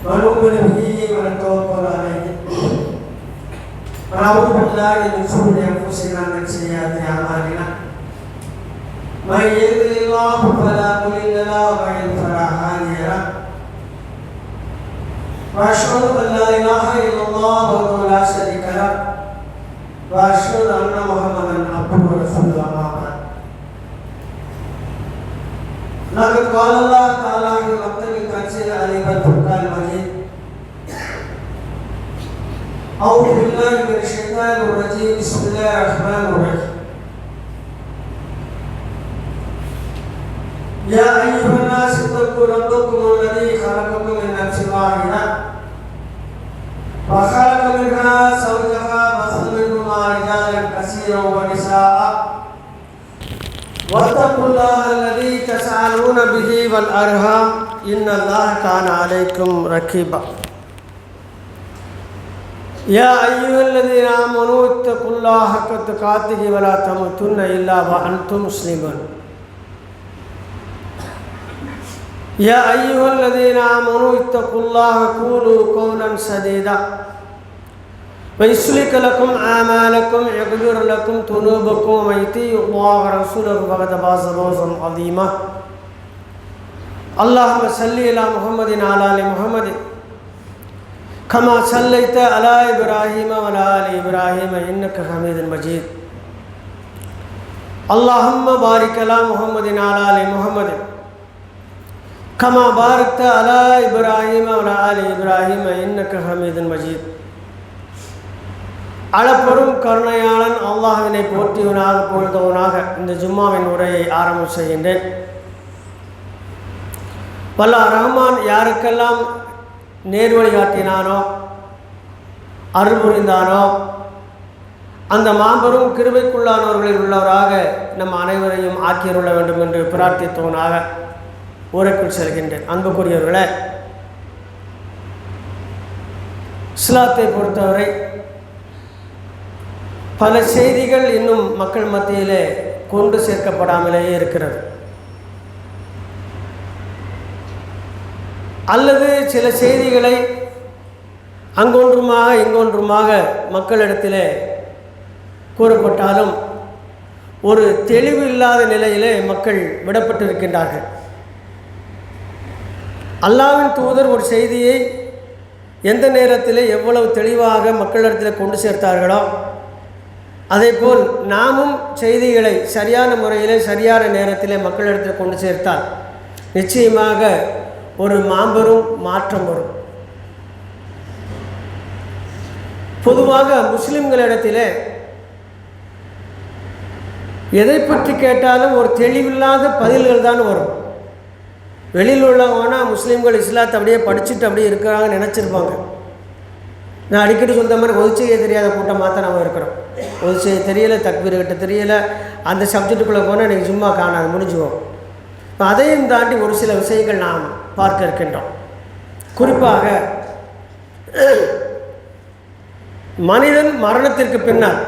ونؤمن به ونتوكل عليه ونعوذ بالله من شرور انفسنا ومن سيئات اعمالنا من يهده الله فلا مضل له ومن يضلل فلا هادي له واشهد ان لا اله الا الله وحده لا شريك له واشهد ان محمدا عبده ورسوله اما بعد لقد قال الله تعالى في مقتل التنزيل عليه والفرقان المجيد أعوذ بالله من الشيطان الرجيم بسم الله الرحمن الرحيم يا أيها الناس اتقوا ربكم الذي خلقكم من نفس واحدة وخلق منها زوجها وبث منهما رجالا كثيرا ونساء واتقوا الله الذي تساءلون به والأرحام إن الله كان عليكم رقيبا يا أيها الذين آمنوا اتقوا الله حق تقاته ولا تموتن إلا وأنتم مسلمون يا أيها الذين آمنوا اتقوا الله وقولوا قولا سديدا ويصلح لكم أعمالكم ويغفر لكم ذنوبكم ومن يطع الله ورسوله فقد فاز فوزا عظيما اللهم صل على محمد وعلى آل محمد كما صليت على إبراهيم وعلى آل إبراهيم إنك حميد مجيد اللهم بارك على محمد وعلى آل محمد كما باركت على إبراهيم وعلى آل إبراهيم إنك حميد مجيد அளப்பெரும் கருணையாளன் அல்லாஹ்வினை போற்றியவனாக புகழ்ந்தவனாக இந்த ஜும்மாவின் உரையை ஆரம்பம் செய்கின்றேன். வல்லாஹ் ரஹ்மான் யாருக்கெல்லாம் நேர்வழி காட்டினானோ அருள் புரிந்தானோ அந்த மாபெரும் கிருபைக்குள்ளானவர்களில் உள்ளவராக நம் அனைவரையும் ஆக்கியருள வேண்டும் என்று பிரார்த்தித்தவனாக உரைக்குள் செல்கின்றேன். அன்புக்குரியவர்களே, இஸ்லாத்தை பொறுத்தவரை பல செய்திகள் இன்னும் மக்கள் மத்தியிலே கொண்டு சேர்க்கப்படாமலேயே இருக்கிறது. அல்லது சில செய்திகளை அங்கொன்றுமாக இங்கொன்றுமாக மக்களிடத்திலே கூறப்பட்டாலும் ஒரு தெளிவு இல்லாத நிலையிலே மக்கள் விடப்பட்டிருக்கின்றார்கள். அல்லாஹ்வின் தூதர் ஒரு செய்தியை எந்த நேரத்தில் எவ்வளவு தெளிவாக மக்களிடத்தில் கொண்டு சேர்த்தார்களோ அதேபோல் நாமும் செய்திகளை சரியான முறையில் சரியான நேரத்தில் மக்களிடத்தில் கொண்டு சேர்த்தால் நிச்சயமாக ஒரு மாபெரும் மாற்றம் வரும். பொதுவாக முஸ்லிம்களிடத்திலே எதை பற்றி கேட்டாலும் ஒரு தெளிவில்லாத பதில்கள் தான் வரும். வெளியில் உள்ளவங்கன்னா முஸ்லீம்கள் இஸ்லாத்தை அப்படியே படிச்சுட்டு அப்படியே இருக்கிறாங்கன்னு நினச்சிருப்பாங்க. நான் அடிக்கடி சொல்கிற மாதிரி ஒது செய்ய தெரியாத கூட்டமாக தான் நம்ம இருக்கிறோம். ஒது செய்ய தெரியலை, தக்பீர் கிட்ட தெரியலை, அந்த சப்ஜெக்டுக்குள்ளே போனால் நீங்கள் சும்மா காணாது, முடிஞ்சுவோம். இப்போ அதையும் தாண்டி ஒரு சில விஷயங்கள் நாம் பார்க்க இருக்கின்றோம். குறிப்பாக மனிதன் மரணத்திற்கு பின்னால்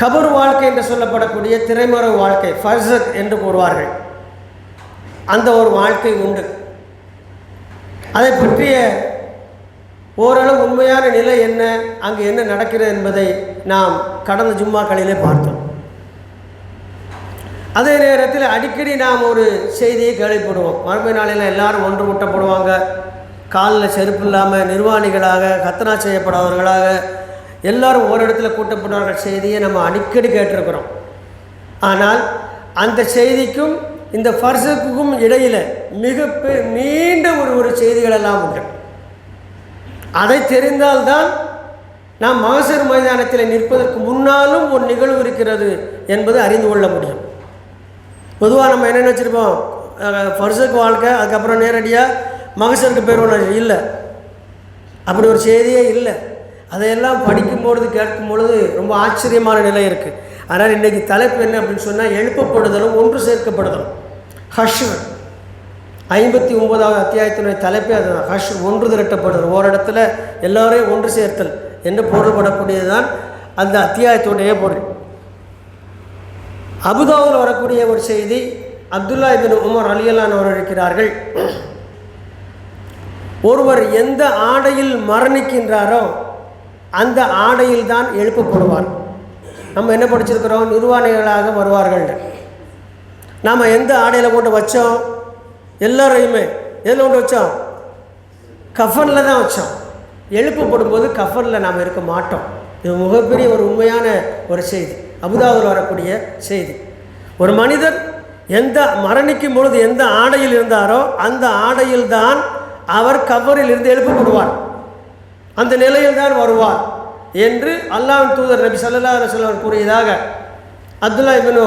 கபர் வாழ்க்கை என்று சொல்லப்படக்கூடிய திரைமறை வாழ்க்கை, ஃபர்ஸக் என்று கூறுவார்கள், அந்த ஒரு வாழ்க்கை உண்டு. அதை பற்றிய ஓரளவு உண்மையான நிலை என்ன, அங்கு என்ன நடக்கிறது என்பதை நாம் கடந்த ஜும்மாக்களிலே பார்த்தோம். அதே நேரத்தில் அடிக்கடி நாம் ஒரு செய்தியை கேள்விப்படுவோம். மறுமை நாளில் எல்லாரும் ஒன்று கூட்டப்படுவாங்க, காலில் செருப்பு இல்லாமல் நிர்வாணிகளாக கத்தனா செய்யப்படாதவர்களாக எல்லாரும் ஒரு இடத்துல கூட்டப்படுவார்கள் செய்தியை நம்ம அடிக்கடி கேட்டிருக்கிறோம். ஆனால் அந்த செய்திக்கும் இந்த ஃபர்ஸுக்கும் இடையில் மிக நீண்ட ஒரு செய்திகளெல்லாம் உண்டு. அதை தெரிந்தால்தான் நாம் மஹ்ஷர் மைதானத்தில் நிற்பதற்கு முன்னாலும் ஒரு நிகழ்வு இருக்கிறது என்பது அறிந்து கொள்ள முடியும். பொதுவாக நம்ம என்ன நினச்சிருப்போம், ஃபர்ஸுக்கு வாழ்க்கை அதுக்கப்புறம் நேரடியாக மஹ்ஷருக்கு போயிடுவோம். இல்லை, அப்படி ஒரு செய்தியே இல்லை. அதையெல்லாம் படிக்கும்பொழுது கேட்கும் பொழுது ரொம்ப ஆச்சரியமான நிலை இருக்குது. அதனால் இன்றைக்கி தலைப்பு என்ன அப்படின்னு சொன்னால் எழுப்பப்படுதலும் ஒன்று சேர்க்கப்படுதலும். ஹஷ்ர் 59வது அத்தியாயத்தினுடைய தலைப்பே அதுதான். ஹஷ்ர் ஒன்று திரட்டப்படுதல், ஓரிடத்துல எல்லோரையும் ஒன்று சேர்த்தல் என்று பொருள்படக்கூடியது தான் அந்த அத்தியாயத்துடைய பொருள். அபுதாவில் வரக்கூடிய ஒரு செய்தி, அப்துல்லா இப்னு உமர் ரலியல்லாஹு அன்ஹு இருக்கிறார்கள். ஒருவர் எந்த ஆடையில் மரணிக்கின்றாரோ அந்த ஆடையில் தான் எழுப்பப்படுவார். நம்ம என்ன படிச்சிருக்கிறோம்? நிர்வாணிகளாக வருவார்கள். நாம் எந்த ஆடையில் கொண்டு வச்சோம்? எல்லாரையுமே எதில் கொண்டு வச்சோம்? கஃபனில் தான் வச்சோம். எழுப்பப்படும் போது கஃபனில் நாம் இருக்க மாட்டோம். இது மிகப்பெரிய ஒரு உண்மையான ஒரு செய்தி, அபுதாபில் வரக்கூடிய செய்தி. ஒரு மனிதர் மரணிக்கும் பொழுது எந்த ஆடையில் இருந்தாரோ அந்த ஆடையில் தான் அவர் கபரில் இருந்து எழுப்பப்படுவார், அந்த நிலையில் தான் வருவார் என்று அல்லாஹ்வின் தூதர் நபி ஸல்லல்லாஹு அலைஹி வஸல்லம் கூறியதாக அப்துல்லா இப்னு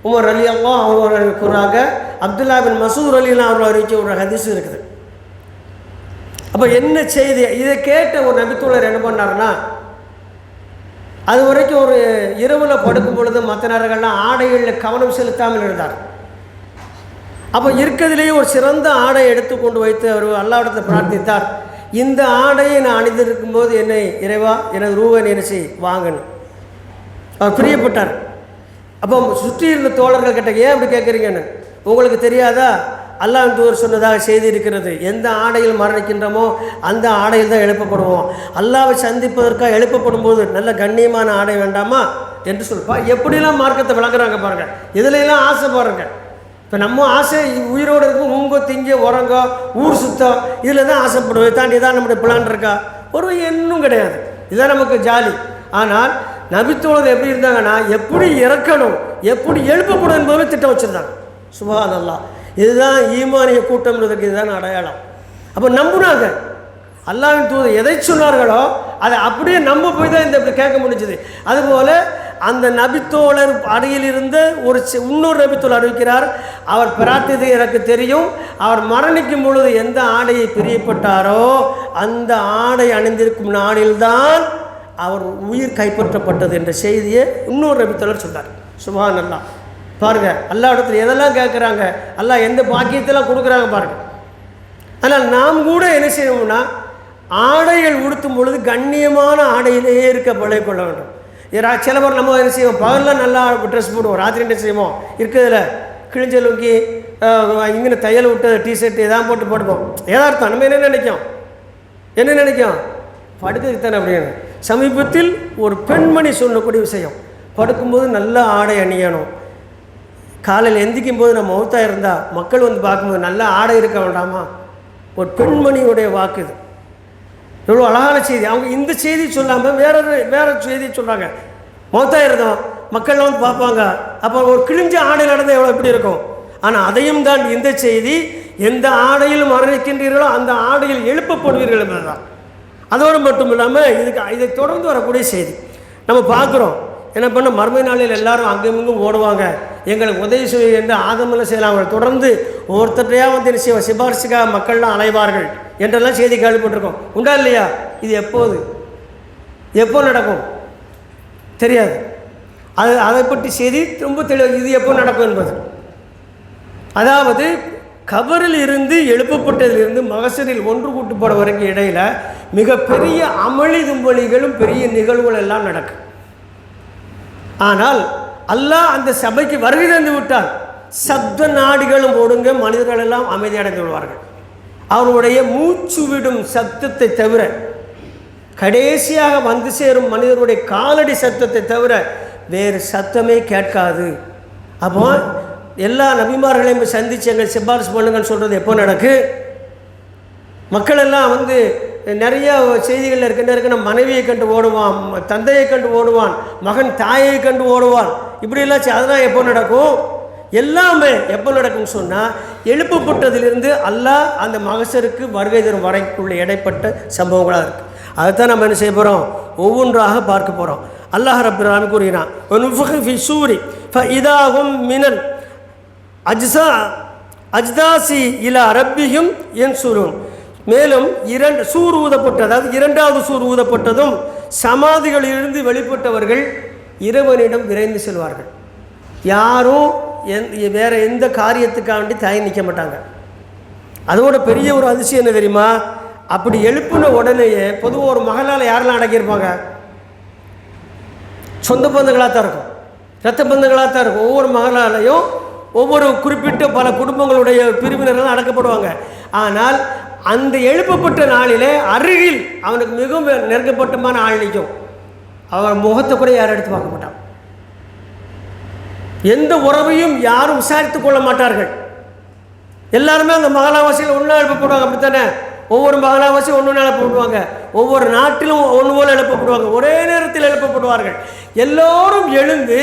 உமர் ரலியல்லாஹு அன்ஹு அவர்கள் கூறாங்க. அப்துல்லா பின் மசூத் ரலியல்லாஹு அன்ஹு அறிவிக்க ஒரு ஹதீஸ் இருக்குது. அப்போ என்ன செய்தி? இதை கேட்ட ஒரு நபித்தோழர் என்ன பண்ணாருன்னா, அது வரைக்கும் ஒரு இரவில் படுக்கும் பொழுது மற்ற நேரங்கள்லாம் ஆடைகளில் கவனம் செலுத்தாமல் இருந்தார். அப்போ இருக்கிறதுலேயே ஒரு சிறந்த ஆடையை எடுத்து கொண்டு வைத்து அவர் அல்லாஹ்விடத்தை பிரார்த்தித்தார். இந்த ஆடையை நான் அணிந்திருக்கும் போது என்னை இறைவா எனது ரூவை நினைச்சு வாங்கணும் அவர் பிரியப்பட்டார். அப்போ சுற்றி இருந்த தோழர்கள் கிட்ட ஏன் அப்படி கேட்குறீங்கன்னு, உங்களுக்கு தெரியாதா? அல்லாஹ்வின் தூதர் சொன்னதாக செய்தி இருக்கிறது, எந்த ஆடையில் மரணிக்கின்றமோ அந்த ஆடையில் தான் எழுப்பப்படுவோம். அல்லாஹ்வை சந்திப்பதற்காக எழுப்பப்படும் போது நல்ல கண்ணியமான ஆடை வேண்டாமா என்று சொல்லுப்பா. எப்படிலாம் மார்க்கத்தை விளக்குறாங்க பாருங்கள், இதுலாம் ஆசை பாருங்கள். இப்போ நம்ம ஆசை உயிரோடு இருக்கும், உங்க திங்க உறங்க ஊர் சுத்தம் இதில் தான் ஆசைப்படுவோம். தாண்டி தான் நம்முடைய பிளான் இருக்கா? ஒரு எண்ணும் கிடையாது. இதுதான் நமக்கு ஜாலி. ஆனால் நபித்தோழர் எப்படி இருந்தாங்கன்னா, எப்படி இறக்கணும், எப்படி எழுப்பப்படும் என்பதை திட்டம் வச்சுருந்தாங்க. சுப்ஹானல்லாஹ். இதுதான் ஈமானிய கூட்டம்ன்றதுக்கு இதுதான் அடையாளம். அப்போ நம்புனாங்க. அல்லாஹ்வின் தூதர் எதை சொன்னார்களோ அதை அப்படியே நம்ப போய் தான் இந்த இப்படி கேட்க முடிஞ்சுது. அதுபோல் அந்த நபித்தோழர் அருகில் இருந்த இன்னொரு நபித்தோழர் அறிவிக்கிறார், அவர் பிரார்த்தித்தது எனக்கு தெரியும், அவர் மரணிக்கும் பொழுது எந்த ஆடையை பிரியப்பட்டாரோ அந்த ஆடை அணிந்திருக்கும் நாளில்தான் அவர் உயிர் கைப்பற்றப்பட்டது என்ற செய்தியை இன்னொரு நபித்தோழர் சொன்னார். சுப்ஹானல்லாஹ். பாருங்கள், அல்லாஹ் இடத்துல எதெல்லாம் கேட்குறாங்க, அல்லாஹ் எந்த பாக்கியத்தெல்லாம் கொடுக்குறாங்க பாருங்கள். ஆனால் நாம் கூட என்ன செய்யணும்னா, ஆடைகள் உடுத்தும் பொழுது கண்ணியமான ஆடையிலேயே இருக்க பழகிக்கொள்ள வேண்டும். சில பேர் நம்ம என்ன செய்வோம், பகலில் நல்லா ட்ரெஸ் போடுவோம், ராத்திரி என்ன செய்வோம், இருக்கிறதுல கிழிஞ்ச லுங்கி இங்கே தையல் விட்டு டிஷர்ட் எதாவது போட்டு போட்டுப்போம். ஏதார்த்தம் நம்ம என்ன நினைக்கும் படுக்கிறதுக்கு தானே அப்படின்னு. சமீபத்தில் ஒரு பெண்மணி சொல்லக்கூடிய விஷயம், படுக்கும்போது நல்ல ஆடை அணியணும், காலையில் எந்திக்கும் போது நம்ம மௌத்தாக இருந்தால் மக்கள் வந்து பார்க்கும்போது நல்ல ஆடை இருக்க வேண்டாமா? ஒரு பெண்மணியுடைய வாக்கு இது. எவ்வளோ அழகான செய்தி. அவங்க இந்த செய்தி சொல்லாமல் வேற செய்தி சொல்கிறாங்க. மௌத்தாக இருந்தோம் மக்கள்லாம் வந்து பார்ப்பாங்க, அப்போ ஒரு கிழிஞ்ச ஆடையில் நடந்தால் எவ்வளோ எப்படி இருக்கும். ஆனால் அதையும் தான் இந்த செய்தி, எந்த ஆடையில் மரணிக்கின்றீர்களோ அந்த ஆடையில் எழுப்பப்படுவீர்கள் என்பதுதான். அதோடு மட்டும் இல்லாமல் இதை தொடர்ந்து வரக்கூடிய செய்தி நம்ம பார்க்குறோம். என்ன பண்ண, மறுமை நாளில் எல்லாரும் அங்கும் இங்கும் ஓடுவாங்க, எங்களுக்கு உதவி செய்ய என்று ஆதமெல்லாம் செய்யலாம். அவங்களை தொடர்ந்து ஒவ்வொருத்தரையாக வந்து என்ன செய்வோம், சிபாரிசுக்காக மக்கள்லாம் அலைவார்கள் என்றெல்லாம் செய்தி கேள்விப்பட்டிருக்கோம். உண்டா இல்லையா? இது எப்போ நடக்கும் தெரியாது. அதை பற்றி செய்தி ரொம்ப தெளிவு, இது எப்போ நடக்கும் என்பது. அதாவது கபரில் இருந்து எழுப்பப்பட்டதிலிருந்து மகசரில் ஒன்று கூட்டுப்பட வரைக்கும் இடையில் மிகப்பெரிய அமளி தும்பலிகளும் பெரிய நிகழ்வுகள் எல்லாம் நடக்கும். ஆனால் அல்லாஹ் அந்த சபைக்கு வருகை தந்து விட்டால் சப்த நாடிகளும் ஒடுங்க, மனிதர்கள் எல்லாம் அமைதியடைந்து விடுவார்கள். அவருடைய மூச்சு விடும் சத்தத்தை தவிர, கடைசியாக வந்து சேரும் மனிதருடைய காலடி சத்தத்தை தவிர வேறு சத்தமே கேட்காது. அப்போ எல்லா நபிமார்களையும் சந்தித்து எங்கள் சிபாரிசு பண்ணுங்கன்னு சொல்கிறது எப்போ நடக்கு? மக்கள் எல்லாம் வந்து நிறைய செய்திகள் இருக்கின்ற மனைவியை கண்டு ஓடுவான், தந்தையை கண்டு ஓடுவான், மகன் தாயை கண்டு ஓடுவான், இப்படியெல்லாம் அதெல்லாம் எப்போ நடக்கும்? எல்லாமே எப்போ நடக்கும்னு சொன்னால் எழுப்பப்பட்டதிலிருந்து அல்லாஹ் அந்த மகசருக்கு வருகை தரும் வரைக்குள்ள இடைப்பட்ட சம்பவங்களாக இருக்குது. அதைத்தான் நம்ம என்ன செய்ய போகிறோம், ஒவ்வொன்றாக பார்க்க போகிறோம். அல்லாஹ் ரப்பல் ஆலமீன் கூறுகிறான், இதாகும் மினல் அஜ்தாசி இலா ரப்பிஹிம் யன்சுரூன். மேலும் சூர் ஊதப்பட்டது, அதாவது இரண்டாவது சூர் ஊதப்பட்டதும் சமாதிகளிலிருந்து வெளிப்பட்டவர்கள் இறைவனிடம் விரைந்து செல்வார்கள். யாரும் வேற எந்த காரியத்துக்காக வேண்டி தயங்கி நிற்க மாட்டாங்க. அதோட பெரிய ஒரு அதிசயம் என்ன தெரியுமா? அப்படி எழுப்பின உடனேயே பொதுவாக ஒரு மகளால் யாரெல்லாம் அடக்கியிருப்பாங்க? சொந்த பந்தங்களாக தான் இருக்கும், இரத்த பந்தங்களாக தான் இருக்கும். ஒவ்வொரு மகளாலையும் ஒவ்வொரு குறிப்பிட்ட பல குடும்பங்களுடைய பிரிவினர்கள் அடக்கப்படுவாங்க. ஆனால் அந்த எழுப்பப்பட்ட நாளிலே அருகில் அவனுக்கு மிகவும் நெருக்கப்பட்டமான ஆள் நிற்கும். அவன் முகத்தை கூட யாரும் எடுத்து பார்க்க மாட்டான். எந்த உறவையும் யாரும் விசாரித்து கொள்ள மாட்டார்கள். எல்லாருமே அந்த மகளாவாசியில் ஒன்றா எழுப்பப்படுவாங்க. அப்படித்தானே? ஒவ்வொரு மகளாவாசியும் ஒன்று எழுப்பப்படுவாங்க. ஒவ்வொரு நாட்டிலும் ஒன்று போல எழுப்பப்படுவாங்க. ஒரே நேரத்தில் எழுப்பப்படுவார்கள். எல்லோரும் எழுந்து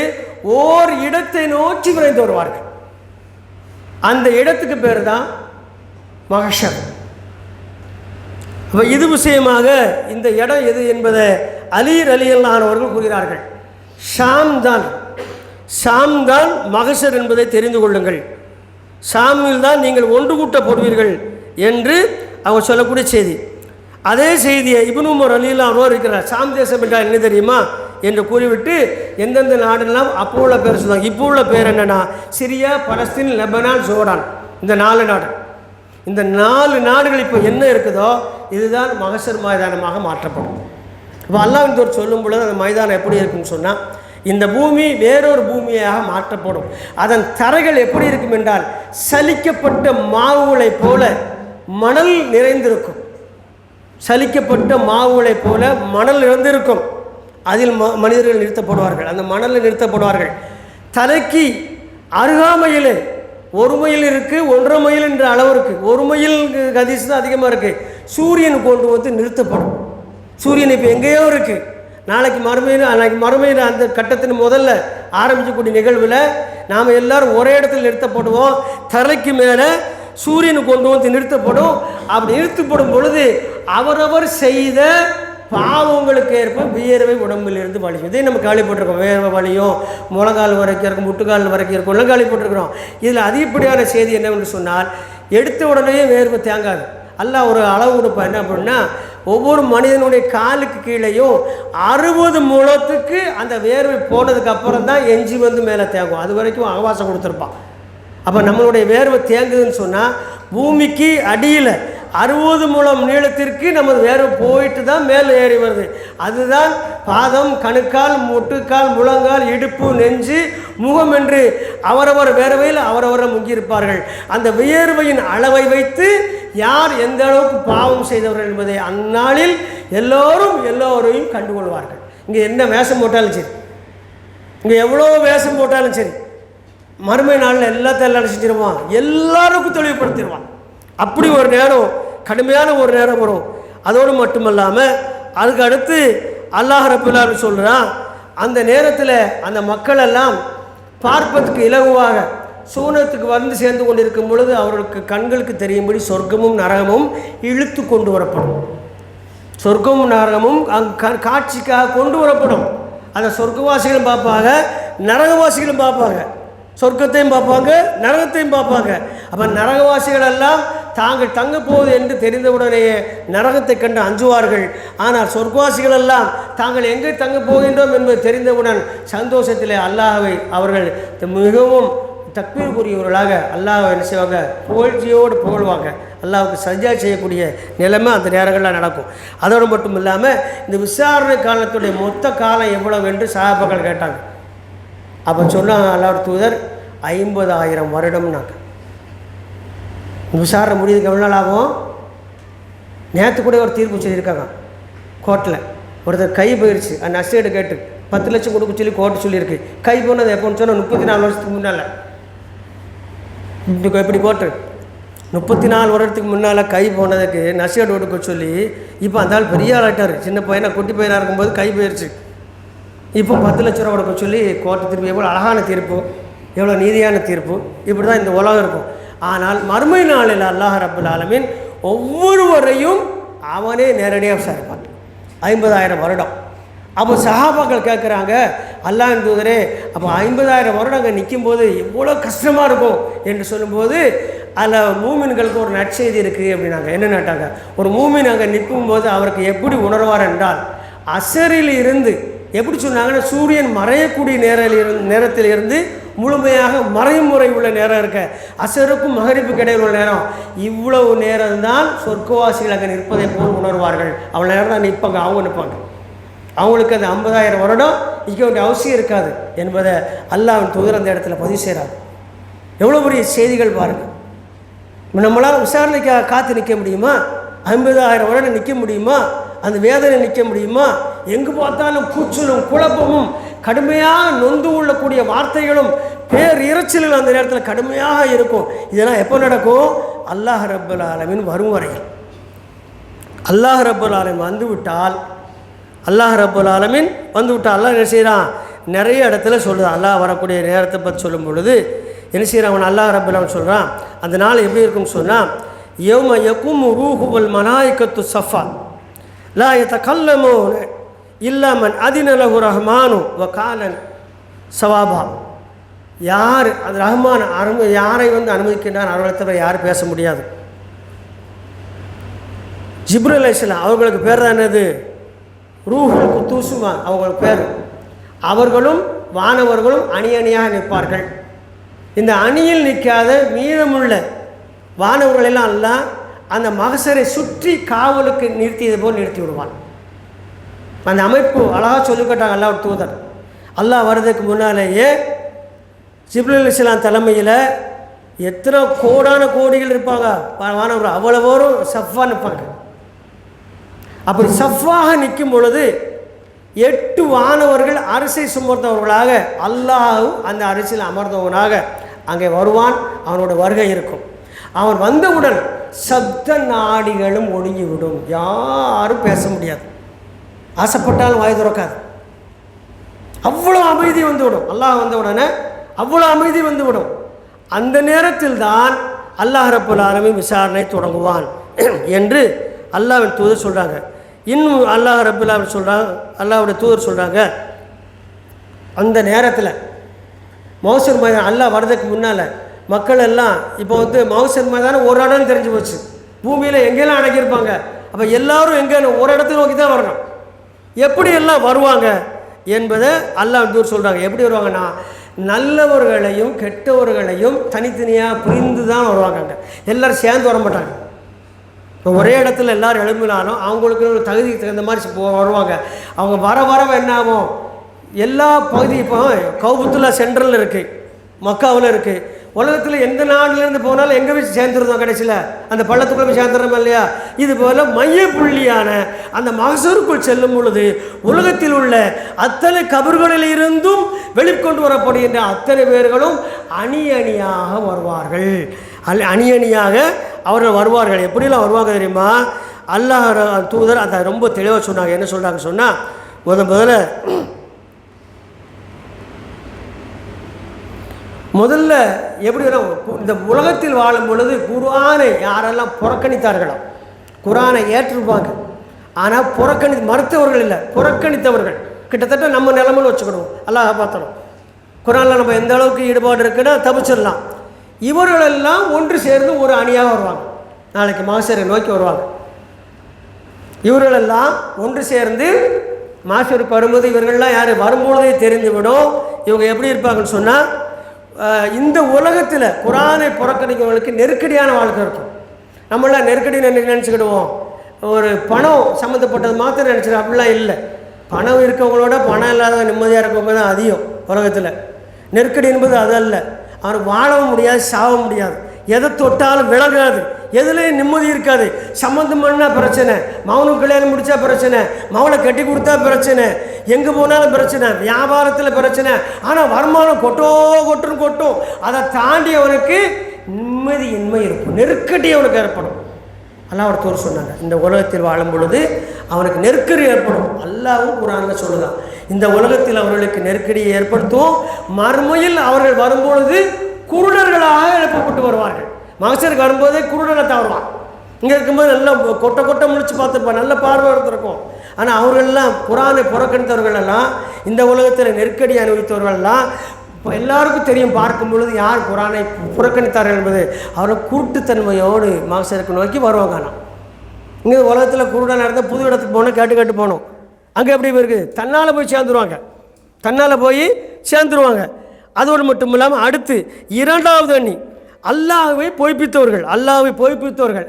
ஓர் இடத்தை நோக்கி விரைந்து வருவார்கள். அந்த இடத்துக்கு பேர் தான் மஹ்ஷர். அப்போ இது விஷயமாக இந்த இடம் எது என்பதை அலி ரலியல்லாஹு அவர்கள் கூறுகிறார்கள். ஷாம் தான் மஹ்ஷர் என்பதை தெரிந்து கொள்ளுங்கள். ஷாமில் தான் நீங்கள் ஒன்று கூட்டப்படுவீர்கள் என்று அவங்க சொல்லக்கூடிய செய்தி. அதே செய்தியை இப்னு உமர் ரலியல்லாஹு அன்ஹு இருக்கிறார். ஷாம் தேசம் என்றால் என்ன தெரியுமா என்று கூறிவிட்டு எந்தெந்த நாடுலாம் அப்போ உள்ள பேர் சொல்லுவாங்க. இப்போ உள்ள பேர் என்னென்னா சிரியா, பலஸ்தீன், லெபனான், ஜோர்டான். இந்த 4 நாடு. இந்த 4 நாடுகள் இப்போ என்ன இருக்குதோ இதுதான் மஹ்ஷர் மைதானமாக மாற்றப்படும். இப்போ அல்லாஹ் சொல்லும் பொழுது அந்த மைதானம் எப்படி இருக்குன்னு சொன்னால், இந்த பூமி வேறொரு பூமியாக மாற்றப்படும். அதன் தரைகள் எப்படி இருக்கும் என்றால் சலிக்கப்பட்ட மாவுகளை போல மணல் நிறைந்திருக்கும். சலிக்கப்பட்ட மாவுகளை போல மணல் நிறைந்திருக்கும். அதில் மனிதர்கள் நிறுத்தப்படுவார்கள். அந்த மணலில் நிறுத்தப்படுவார்கள். தலைக்கு அருகாமையில் 1 மைல் இருக்குது, 1.5 மைல் என்ற அளவு இருக்குது. 1 மைல் கதிசு தான் அதிகமாக இருக்குது. சூரியன் கொண்டு வந்து நிறுத்தப்படும். சூரியன் இப்போ எங்கேயோ இருக்குது. நாளைக்கு மறுமையில் அந்த கட்டத்தின் முதல்ல ஆரம்பிக்கக்கூடிய நிகழ்வில் நாம் எல்லோரும் ஒரே இடத்துல நிறுத்தப்படுவோம். தரைக்கு மேலே சூரியனை கொண்டு வந்து நிறுத்தப்படும். அப்படி நிறுத்தப்படும் பொழுது அவரவர் செய்த பாவங்களுக்கு ஏற்ப வியர்வை உடம்பிலிருந்து வலிக்கும். இதை நம்ம கேள்விப்பட்டிருக்கோம். வேர்வை வலியும் முழங்கால் வரைக்கும் இருக்கும், முட்டுக்கால் வரைக்கும் இருக்கும், எல்லாம் கேள்விப்பட்டிருக்கிறோம். இதில் அதிகப்படியான செய்தி என்னவென்று சொன்னால், எடுத்த உடனே வேர்வை தேங்காது. அல்லாஹ் ஒரு அளவு கொடுப்பா. என்ன அப்படின்னா, ஒவ்வொரு மனிதனுடைய காலுக்கு கீழேயும் 60 முழத்துக்கு அந்த வேர்வை போனதுக்கு அப்புறம் தான் எஞ்சி வந்து மேலே தேங்கும். அது வரைக்கும் அவகாசம் கொடுத்துருப்பான். அப்போ நம்மளுடைய வேர்வை தேங்குதுன்னு சொன்னால் பூமிக்கு அடியில் 60 முழம் நீளத்திற்கு நமது வேர்வை போயிட்டு தான் மேலே ஏறி வருது. அதுதான் பாதம், கணுக்கால், முட்டுக்கால், முழங்கால், இடுப்பு, நெஞ்சு, முகம் என்று அவரவர் வேர்வையில் அவரவரை முங்கியிருப்பார்கள். அந்த வியர்வையின் அளவை வைத்து யார் எந்த அளவுக்கு பாவம் செய்தவர்கள் என்பதை அந்நாளில் எல்லோரையும் கண்டுகொள்வார்கள். இங்கே என்ன வேஷம் போட்டாலும் சரி, இங்கே எவ்வளோ வேஷம் போட்டாலும் சரி, மறுமை நாளில் எல்லாத்தையும் எல்லாம் செஞ்சிருவான், எல்லாருக்கும் தெளிவுபடுத்திடுவான். அப்படி ஒரு நேரம், கடுமையான ஒரு நேரம் வரும். அதோடு மட்டுமல்லாமல் அதுக்கு அடுத்து அல்லாஹ் ரப்பல் ஆலமீன் சொல்கிறான், அந்த நேரத்தில் அந்த மக்கள் எல்லாம் பார்ப்பதற்கு இலகுவாக சூனத்துக்கு வந்து சேர்ந்து கொண்டிருக்கும் பொழுது அவர்களுக்கு கண்களுக்கு தெரியும்படி சொர்க்கமும் நரகமும் இழுத்து கொண்டு வரப்படும். சொர்க்கமும் நரகமும் காட்சிக்காக கொண்டு வரப்படும். அந்த சொர்க்கவாசிகளும் பார்ப்பாங்க, நரகவாசிகளும் பார்ப்பாங்க. சொர்க்கத்தையும் பார்ப்பாங்க, நரகத்தையும் பார்ப்பாங்க. அப்போ நரகவாசிகள் எல்லாம் தாங்கள் தங்க போவது என்று தெரிந்தவுடனேயே நரகத்தை கண்டு அஞ்சுவார்கள். ஆனால் சொர்க்கவாசிகள் எல்லாம் தாங்கள் எங்கே தங்க போகின்றோம் என்பது தெரிந்தவுடன் சந்தோஷத்திலே அல்லாஹ்வை அவர்கள் மிகவும் தக்பீர் கூறியவர்களாக அல்லாஹ்வை என்ன செய்வாங்க, புகழ்ச்சியோடு புகழ்வாங்க. அல்லாஹ்வுக்கு சஜ்ஜா செய்யக்கூடிய நிலைமை அந்த நேரங்களில் நடக்கும். அதோடு மட்டும் இல்லாமல் இந்த விசாரணை காலத்துடைய மொத்த காலம் எவ்வளவு என்று சஹாபாக்கள் கேட்டாங்க. அப்போ சொன்னாங்க அல்லாஹ் தூதர் 50,000 வருடம்னாங்க. விசாரணை முடியுதுக்கு எவ்வளோ நாள் ஆகும்? நேற்று கூட ஒரு தீர்ப்பு சொல்லியிருக்காங்க கோர்ட்டில். ஒருத்தர் கை போயிடுச்சு, அந்த நஷ்டீடு கேட்டு 10 லட்சம் கொடுக்க சொல்லி கோர்ட்டு சொல்லியிருக்கு. கை போனது எப்போன்னு சொன்னால் 34 வருஷத்துக்கு முன்னால். இப்படி கோர்ட்டு 34 வருடத்துக்கு முன்னால் கை போனதுக்கு நஷ்டீடு கொடுக்க சொல்லி இப்போ அந்த ஆள் பெரிய ஆளாட்டார். சின்ன பையனாக குட்டி பையனாக இருக்கும்போது கை போயிடுச்சு. இப்போ 10 லட்ச ரூபா கொடுக்க சொல்லி கோர்ட்டு தீர்ப்பு. எவ்வளோ அழகான தீர்ப்பு, எவ்வளோ நீதியான தீர்ப்பு. இப்படி தான் இந்த உலகம் இருக்கும். ஆனால் மறுமை நாளில் அல்லாஹ் ரப்பல் ஆலமீன் ஒவ்வொருவரையும் அவனே நேரடியாக விசாரிப்பான். 50,000 வருடம். அப்போ சஹாபாக்கள் கேட்குறாங்க, அல்லாஹ்வின் தூதரே, அப்போ 50,000 வருடம் அங்கே நிற்கும்போது எவ்வளோ கஷ்டமாக இருக்கும் என்று சொல்லும்போது அதில் மூமின்களுக்கு ஒரு நற்செய்தி இருக்குது அப்படின்னாங்க. என்ன நட்டாங்க, ஒரு மூமின் அங்கே நிற்கும்போது அவருக்கு எப்படி உணர்வார் என்றால், அசரில் இருந்து எப்படி சொன்னாங்கன்னா சூரியன் மறையக்கூடிய நேரத்தில் இருந்து முழுமையாக மறையும் முறை உள்ள நேரம் இருக்க, அசருக்கும் மகரிப்புக்கு இடையில் உள்ள நேரம், இவ்வளவு நேரம்தான் சொர்க்கவாசிகள் அங்கே நிற்பதை போல் உணர்வார்கள். அவ்வளோ நேரம் தான் நிற்பாங்க, அவங்க நிற்பாங்க. அவங்களுக்கு அந்த 50,000 வருடம் நிற்க வேண்டிய அவசியம் இருக்காது என்பதை அல்லாஹ்வின் தூதர் அந்த இடத்துல பதிவு செய்கிறாங்க. எவ்வளோ பெரிய செய்திகள் பாருங்கள். நம்மளால் விசாரணைக்காக காத்து நிற்க முடியுமா? 50,000 வருடம் நிற்க முடியுமா? அந்த வேதனை நிற்க முடியுமா? எங்கு பார்த்தாலும் கூச்சலும் குழப்பமும் கடுமையாக நொந்து கொள்ளக்கூடிய வார்த்தைகளும் பேர் இறைச்சலும் அந்த நேரத்தில் கடுமையாக இருக்கும். இதெல்லாம் எப்போ நடக்கும்? அல்லாஹ் ரப்பல் ஆலமீன் வரும் வரையில். அல்லாஹ் ரப்பல் ஆலமீன் வந்துவிட்டால் அல்லாஹ் என்ன செய்கிறான்? நிறைய இடத்துல சொல்லுது. அல்லாஹ் வரக்கூடிய நேரத்தை பற்றி சொல்லும் பொழுது என்ன செய்கிறான்? அவன் அல்லாஹ் ரப்பல் ஆலமீன் சொல்கிறான், அந்த நாள் எப்படி இருக்கும்னு சொன்னால், யௌம யகும் ரூஹு வல் மலாயிகத்து சஃபா லா யதகல்லமூன இல்லா மன் அதின லஹு ரஹ்மானு வ காலன் சவாபா. யார் அது ரஹ்மான் யாரை அனுமதிக்கின்றான் அவர்களை தவிர யார் பேச முடியாது. ஜிப்ரீல் அலைஹிஸ்ஸலாம் அவர்களுக்கு பேர் தான் என்னது? ரூஹுல் குத்தூசுமா அவங்களுக்கு பேர். அவர்களும் வானவர்களும் அணி அணியாக நிற்பார்கள். இந்த அணியில் நிற்காத மீதமுள்ள வானவர்களெல்லாம் அல்லாஹ் அந்த மகசரை சுற்றி காவலுக்கு நிறுத்தியது போல் நிறுத்தி விடுவான். அந்த அமைப்பு அழகாக சொல்லிக்கிட்டாங்க அல்லாஹ் தூதர். அல்லாஹ் வர்றதுக்கு முன்னாலேயே ஜிப்ரீல் அலைஹிஸ்ஸலாம் தலைமையில் எத்தனை கோடான கோடிகள் இருப்பாங்க வானவர்கள், அவ்வளவோரும் சஃபாக நிற்பாங்க. அப்படி சஃபாக நிற்கும் பொழுது 8 வானவர்கள் அரிசை சுமர்ந்தவர்களாக அல்லாஹ் அந்த அரிசியில் அமர்ந்தவனாக அங்கே வருவான். அவனோட வருகை இருக்கும். அவன் வந்தவுடன் சப்த நாடிகளும் ஒடுங்கிவிடும். யாரும் பேச முடியாது. ஆசைப்பட்டாலும் வாய் திறக்காது. அவ்வளோ அமைதி வந்துவிடும். அல்லாஹ் வந்த உடனே அவ்வளோ அமைதி வந்துவிடும். அந்த நேரத்தில் தான் அல்லாஹ் ரப்பல் ஆலமீன் விசாரணை தொடங்குவான் என்று அல்லாஹ்வின் தூதர் சொல்கிறாங்க. இன்னும் அல்லாஹ் ரப்பல் ஆலமீன் சொல்கிறாங்க, அல்லாஹ்வுடைய தூதர் சொல்கிறாங்க, அந்த நேரத்தில் மௌசர் மைதானம் அல்லாஹ் வர்றதுக்கு முன்னால் மக்கள் எல்லாம் இப்போ மௌசர் மைதானம் ஒரு இடம் தெரிஞ்சு போச்சு. பூமியில் எங்கெல்லாம் அடக்கியிருப்பாங்க. அப்போ எல்லோரும் எங்கே ஒரு இடத்துல நோக்கி தான் வரணும். எப்படி எல்லாம் வருவாங்க என்பதை அல்லாஹ் தூதர் சொல்கிறாங்க. எப்படி வருவாங்கன்னா, நல்லவர்களையும் கெட்டவர்களையும் தனித்தனியாக புரிந்து தான் வருவாங்க. அங்கே எல்லோரும் சேர்ந்து வர மாட்டாங்க. இப்போ ஒரே இடத்துல எல்லோரும் எழும்பினாலும் அவங்களுக்கு ஒரு தகுதிக்கு தகுந்த மாதிரி வருவாங்க. அவங்க வர வர என்ன ஆகும்? எல்லா பகுதி இப்போ கௌபத்துல்லா சென்ட்ரலில் இருக்குது, மக்காவில் இருக்குது. உலகத்தில் எந்த நாட்டிலேருந்து போனாலும் எங்கே போய் சேர்ந்துருந்தோம் கடைசியில் அந்த பள்ளத்துக்குள்ளே போய் சேர்ந்துடுறோம் இல்லையா? இது போல் மைய புள்ளியான அந்த மகசூருக்குள் செல்லும் பொழுது உலகத்தில் உள்ள அத்தனை கபர்களில் இருந்தும் வெளிக்கொண்டு வரப்படுகின்ற அத்தனை பேர்களும் அணி அணியாக வருவார்கள். அணி அணியாக அவர்கள் வருவார்கள். எப்படிலாம் வருவாங்க தெரியுமா? அல்லாஹ் தூதர் அதை ரொம்ப தெளிவாக சொன்னாங்க. என்ன சொல்கிறாங்க சொன்னால், முதல்ல எப்படி இந்த உலகத்தில் வாழும் பொழுது குர்ஆனை யாரெல்லாம் புறக்கணித்தார்களோ, குர்ஆனை ஏற்றுப்பாங்க, ஆனால் மறுத்தவர்கள் இல்லை, புறக்கணித்தவர்கள். கிட்டத்தட்ட நம்ம நிலைமைன்னு வச்சுக்கணும். அல்லாஹ் பார்த்தணும். குர்ஆனில் நம்ம எந்த அளவுக்கு ஈடுபாடு இருக்குன்னா தப்பிச்சிடலாம். இவர்களெல்லாம் ஒன்று சேர்ந்து ஒரு அணியாக வருவாங்க. நாளைக்கு மாசரை நோக்கி வருவாங்க. இவர்களெல்லாம் ஒன்று சேர்ந்து மாசருக்கு வரும்போது இவர்கள்லாம் யார் வரும்பொழுதே தெரிந்துவிடும். இவங்க எப்படி இருப்பாங்கன்னு சொன்னால், இந்த உலகத்தில் குர்ஆனை புறக்கணிக்கிறவங்களுக்கு நெருக்கடியான வாழ்க்கை இருக்கும். நம்மளாம் நெருக்கடி நினச்சிக்கிடுவோம். ஒரு பணம் சம்மந்தப்பட்டது மாத்திரம் நினச்சிடும். அப்படிலாம் இல்லை. பணம் இருக்கவங்களோட பணம் இல்லாத நிம்மதியாக இருக்கவங்க தான் அதிகம் உலகத்தில். நெருக்கடி என்பது அதல்ல. அவர் வாழவும் முடியாது, சாக முடியாது, எதை தொட்டாலும் விளங்காது, எதுலேயும் நிம்மதி இருக்காது. சம்மந்தம் பண்ணால் பிரச்சனை, மகனுக்கு கல்யாணம் முடித்தா பிரச்சனை, மகனை கட்டி கொடுத்தா பிரச்சனை, எங்கே போனாலும் பிரச்சனை, வியாபாரத்தில் பிரச்சனை. ஆனால் வருமானம் கொட்டும். அதை தாண்டி அவனுக்கு நிம்மதியின்மை இருக்கும், நெருக்கடி அவனுக்கு ஏற்படும். அல்லாஹ் ஒருத்தர் சொன்னாங்க, இந்த உலகத்தில் வாழும் பொழுது அவனுக்கு நெருக்கடி ஏற்படும். அல்லாஹ்வும் குர்ஆனில் சொல்லுதான், இந்த உலகத்தில் அவர்களுக்கு நெருக்கடியை ஏற்படுத்தும், மறுமையில் அவர்கள் வரும்பொழுது குருடர்களாக எழுப்பப்பட்டு வருவார்கள். மகசருக்கு வரும்போதே குருடனை தவறுவான். இங்கே இருக்கும்போது நல்லா கொட்டை முழிச்சு பார்த்துருப்பான், நல்ல பார்வை எடுத்திருக்கும். ஆனால் அவர்களெல்லாம் குர்ஆனை புறக்கணித்தவர்களெல்லாம், இந்த உலகத்தில் நெருக்கடி அனுபவித்தவர்களெல்லாம் இப்போ எல்லாருக்கும் தெரியும். பார்க்கும் பொழுது யார் குர்ஆனை புறக்கணித்தார்கள் என்பது அவர்கள் குருட்டுத்தன்மையோடு மகசருக்கு நோக்கி வருவாங்க. ஆனால் இங்கே உலகத்தில் குருடாக இருந்தால் புது இடத்துக்கு போகணும், கேட்டு போகணும். அங்கே எப்படி இருக்குது? தன்னால் போய் சேர்ந்துருவாங்க. அதோடு மட்டும் இல்லாமல் அடுத்து 2வது அணி அல்லாஹ்வை பொய்ப்பித்தவர்கள்.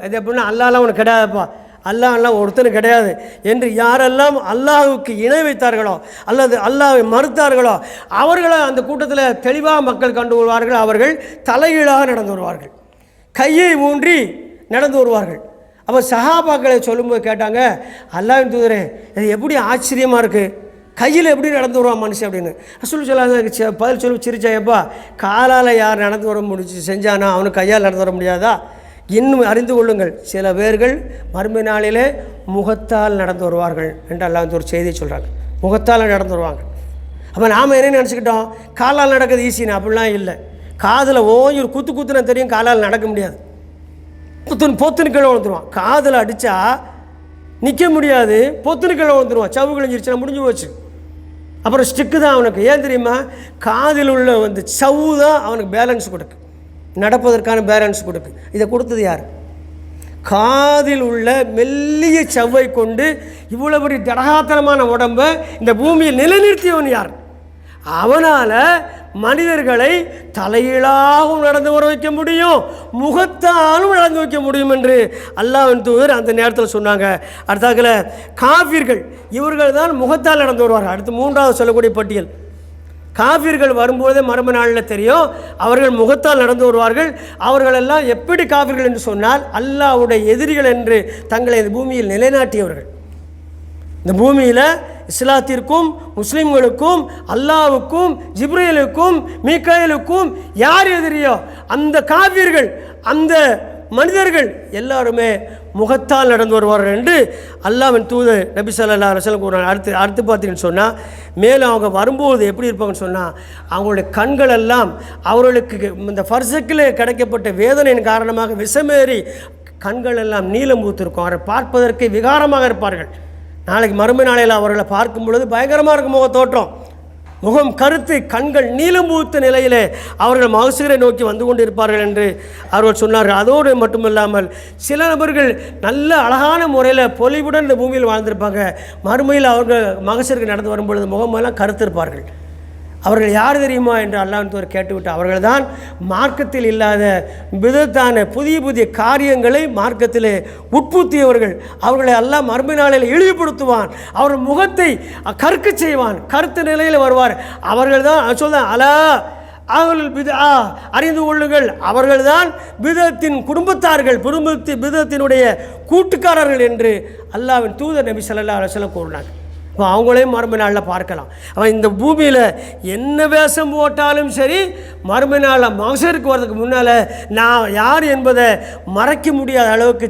அது எப்படின்னா, அல்லாஹ்லாம் அவனுக்கு கிடையாதுப்பா, அல்லாஹ்லாம் ஒருத்தனும் கிடையாது என்று யாரெல்லாம் அல்லாஹ்வுக்கு இணை வைத்தார்களோ அல்லது அல்லாஹ்வை மறுத்தார்களோ அவர்களை அந்த கூட்டத்தில் தெளிவாக மக்கள் கண்டு வருவார்கள். அவர்கள் தலைகீழாக நடந்து வருவார்கள். கையை ஊன்றி நடந்து வருவார்கள். அப்போ சஹாபாக்களை சொல்லும்போது கேட்டாங்க, அல்லாஹ்வின் தூதரே இது எப்படி ஆச்சரியமாக இருக்குது, கையில் எப்படி நடந்து வருவான் மனுஷன் அப்படின்னு. சொல்லாங்க பதில் சொல்லி சிரிச்சாயப்பா, காலால் யார் நடந்து வர முடிச்சு செஞ்சானா அவனுக்கு கையால் நடந்து வர முடியாதா? இன்னும் அறிந்து கொள்ளுங்கள், சில பேர்கள் மறுமை நாளிலே முகத்தால் நடந்து வருவார்கள் என்று அல்லாஹ் ஒரு செய்தி சொல்கிறாங்க. முகத்தால் நடந்து வருவாங்க. அப்போ நாம் என்ன நினச்சிக்கிட்டோம், காலால் நடக்கிறது ஈஸின்னு. அப்படிலாம் இல்லை. காதில் ஓஞ்சி ஒரு குத்துனா தெரியும், காலால் நடக்க முடியாது. பொத்துன்னு கீழே விழுந்துருவான். காதில் அடித்தா நிற்க முடியாது, பொத்துன்னு கீழே விழுந்துருவான். சவு கிழிஞ்சிருச்சுன்னா முடிஞ்சு போச்சு. அப்புறம் ஸ்டிக்கு தான் அவனுக்கு. ஏன் தெரியுமா, காதில் உள்ள சவு தான் அவனுக்கு பேலன்ஸ் கொடுக்கு, நடப்பதற்கான பேலன்ஸ் கொடுக்கு. இதை கொடுத்தது யார்? காதில் உள்ள மெல்லிய சவ்வை கொண்டு இவ்வளவு பெரிய தடகாத்தனமான உடம்பை இந்த பூமியில் நிலைநிறுத்தியவன் யார்? அவனால் மனிதர்களை தலையிலாகவும் நடந்து வர வைக்க முடியும், முகத்தாலும் நடந்து வைக்க முடியும் என்று அல்லாஹ்வின் தூதர் அந்த நேரத்தில் சொன்னாங்க. அடுத்தாக்கில் காஃபிர்கள், இவர்கள் தான் முகத்தால் நடந்து வருவார்கள். அடுத்து மூன்றாவது சொல்லக்கூடிய பட்டியல். காஃபிர்கள் வரும்போதே மறுமை நாளில் தெரியும், அவர்கள் முகத்தால் நடந்து வருவார்கள். அவர்களெல்லாம் எப்படி காஃபிர்கள் என்று சொன்னால், அல்லாஹ்வுடைய எதிரிகள் என்று தங்களை இந்த பூமியில் நிலைநாட்டியவர்கள். இந்த பூமியில் இஸ்லாத்திற்கும் முஸ்லீம்களுக்கும் அல்லாஹ்வுக்கும் ஜிப்ரீலுக்கும் மீகாயிலுக்கும் யார் எதிரியோ அந்த காஃபிர்கள், அந்த மனிதர்கள் எல்லாருமே முகத்தால் நடந்து வருவார்கள் என்று அல்லாஹ்வின் தூதர் நபி ஸல்லல்லாஹு அலைஹி வஸல்லம் கூறுறாங்க. அடுத்து பார்த்தீங்கன்னு சொன்னால், மேலும் அவங்க வரும்போது எப்படி இருப்பாங்கன்னு சொன்னால், அவங்களுடைய கண்கள் எல்லாம் அவர்களுக்கு இந்த ஃபர்ஸக்கில் கிடைக்கப்பட்ட வேதனையின் காரணமாக விஷமேறி கண்கள் எல்லாம் நீலம் பூத்திருக்கும். அவரை பார்ப்பதற்கு விகாரமாக இருப்பார்கள். நாளைக்கு மறுமை நாளையில் அவர்களை பார்க்கும் பொழுது பயங்கரமாக இருக்கும் முக தோற்றம். முகம் கருத்து, கண்கள் நீலம் பூத்த நிலையிலே அவர்கள் மகசூரை நோக்கி வந்து கொண்டு இருப்பார்கள் என்று அவர்கள் சொன்னார்கள். அதோடு மட்டுமில்லாமல் சில நபர்கள் நல்ல அழகான முறையில் பொலிவுடன் இந்த பூமியில் வாழ்ந்திருப்பாங்க. மறுமையில் அவர்கள் மகசூருக்கு நடந்து வரும்பொழுது முகமெல்லாம் கருத்திருப்பார்கள். அவர்கள் யார் தெரியுமா என்று அல்லாஹ்வின் தூதர் கேட்டுவிட்டு, அவர்கள் தான் மார்க்கத்தில் இல்லாத விதத்தான புதிய புதிய காரியங்களை மார்க்கத்திலே உட்புத்தியவர்கள். அவர்களை அல்லாஹ் மறுமை நாளில் இழிவுபடுத்துவான், அவர்கள் முகத்தை கருக்க செய்வான், கருத்து நிலையில் வருவார். அவர்கள் தான் சொல்ல அலா அவர்கள் பிதா, அறிந்து கொள்ளுங்கள், அவர்கள்தான் பிதத்தின் குடும்பத்தார்கள், பிதத்தினுடைய கூட்டுக்காரர்கள் என்று அல்லாஹ்வின் தூதர் நபி ஸல்லல்லாஹு அலைஹி வஸல்லம் கூறினார். இப்போ அவங்களையும் மறுமை நாளில் பார்க்கலாம். அவன் இந்த பூமியில் என்ன வேஷம் போட்டாலும் சரி, மறுமை நாளில் மகசருக்கு வர்றதுக்கு முன்னால் நான் யார் என்பதை மறைக்க முடியாத அளவுக்கு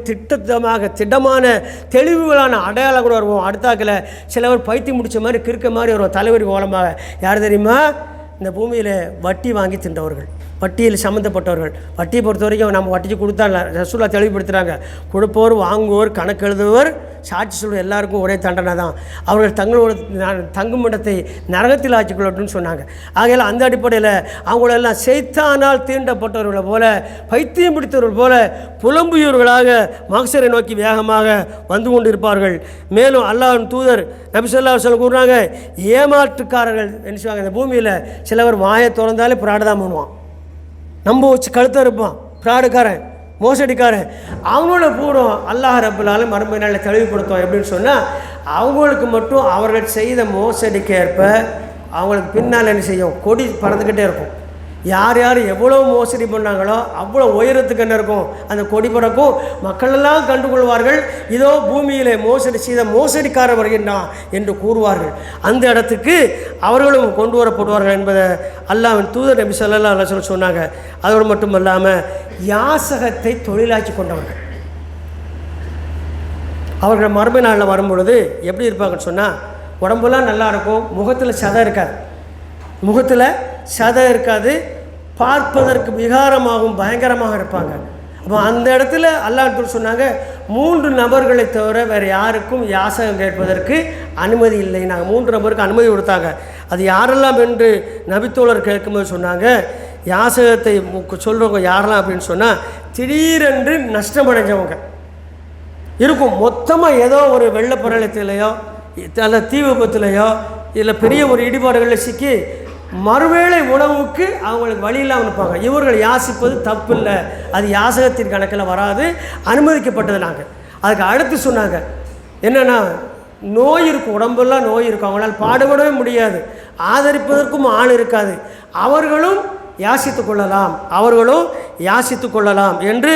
திடமான தெளிவுகளான அடையாளம் கூட வருவோம். அடுத்தாக்கில் சிலவர் பைத்தியம் முடித்த மாதிரி கிறுக்க மாதிரி வருவோம். தலைவர் கோலமாக யார் தெரியுமா? இந்த பூமியில் வட்டி வாங்கி தின்றவர்கள், வட்டியில் சம்மந்தப்பட்டவர்கள். வட்டியை பொறுத்த வரைக்கும் நம்ம வட்டிக்கு கொடுத்தா ரசூலுல்லாஹ் தெளிவுபடுத்துகிறாங்க, கொடுப்போர் வாங்குவோர் கணக்கு எழுதுவோர் சாட்சி சொல்வது எல்லாருக்கும் ஒரே தண்டனை தான். அவர்கள் தங்களோட தங்கும் இடத்தை நரகத்தில் ஆக்கிக்கொள்ளட்டும்னு சொன்னாங்க. ஆகையால் அந்த அடிப்படையில் அவங்களெல்லாம் சைத்தானால் தீண்டப்பட்டவர்களை போல, பைத்தியம் பிடித்தவர்கள் போல புலம்புயவர்களாக மகசரை நோக்கி வேகமாக வந்து கொண்டு இருப்பார்கள். மேலும் அல்லாஹ்வின் தூதர் நபி ஸல்லல்லாஹு அலைஹி வஸல்லம் கூறுறாங்க, ஏமாற்றுக்காரர்கள் என்ன செய்வாங்க, இந்த பூமியில் சிலவர் வாயை திறந்தாலே பிராடு தான் பண்ணுவான், நம்ப வச்சு கழுத்தாக இருப்பான், பிராடுக்காரன், மோசடிக்காரன். அவங்களோட பூரம் அல்லாஹ் ரப்பல் ஆலமீன் மறுமை நாளில் தெளிவுபடுத்தும். எப்படின்னு சொன்னால், அவங்களுக்கு மட்டும் அவர்கள் செய்த மோசடிக்கு ஏற்ப அவங்களுக்கு பின்னால் என்ன செய்யும், கொடி பறந்துக்கிட்டே இருக்கும். யார் யார் எவ்வளோ மோசடி பண்ணாங்களோ அவ்வளோ உயரத்துக்கு என்ன இருக்கும், அந்த கொடி பறக்கும். மக்களெல்லாம் கண்டுகொள்வார்கள், இதோ பூமியிலே மோசடி செய்த மோசடிக்காரர் வருகின்றான் என்று கூறுவார்கள். அந்த இடத்துக்கு அவர்களும் கொண்டு வரப்படுவார்கள் என்பதை அல்லாஹ்வின் தூதர் நபி ஸல்லல்லாஹு அலைஹி வஸல்லம் சொன்னாங்க. அதோடு மட்டும் இல்லாமல் யாசகத்தை தொழிலாக்கி கொண்டவர்கள் அவர்கள் மறுமை நாளில் வரும்பொழுது எப்படி இருப்பாங்கன்னு சொன்னால், உடம்புலாம் நல்லா இருக்கும், முகத்தில் சதை இருக்காது, முகத்தில் சதை இருக்காது, பார்ப்பதற்கு விகாரமாகவும் பயங்கரமாக இருப்பாங்க. அப்போ அந்த இடத்துல அல்லாஹ் சொன்னாங்க, 3 நபர்களை தவிர வேறு யாருக்கும் யாசகம் கேட்பதற்கு அனுமதி இல்லை. நாங்கள் 3 நபருக்கு அனுமதி கொடுத்தாங்க. அது யாரெல்லாம் என்று நபித்தோழர் கேட்கும்போது சொன்னாங்க, யாசகத்தை சொல்கிறவங்க யாரெல்லாம் அப்படின்னு சொன்னால், திடீரென்று நஷ்டமடைஞ்சவங்க இருக்கும். மொத்தமாக ஏதோ ஒரு வெள்ளப்பரளத்திலையோ அல்ல தீ விபத்துலையோ இல்லை பெரிய ஒரு இடிபாடுகளில் சிக்கி மறுவேளை உணவுக்கு அவங்களுக்கு வழியில்லாமல் இருப்பாங்க. இவர்கள் யாசிப்பது தப்பு இல்லை, அது யாசகத்தின் கணக்கில் வராது, அனுமதிக்கப்பட்டது. நாங்கள் அதுக்கு அடுத்து சொன்னாங்க என்னென்னா, நோய் இருக்கும், உடம்பெல்லாம் நோய் இருக்கும், அவங்களால் பாடுபடவே முடியாது, ஆதரிப்பதற்கும் ஆள் இருக்காது, அவர்களும் யாசித்து கொள்ளலாம், அவர்களும் யாசித்து கொள்ளலாம் என்று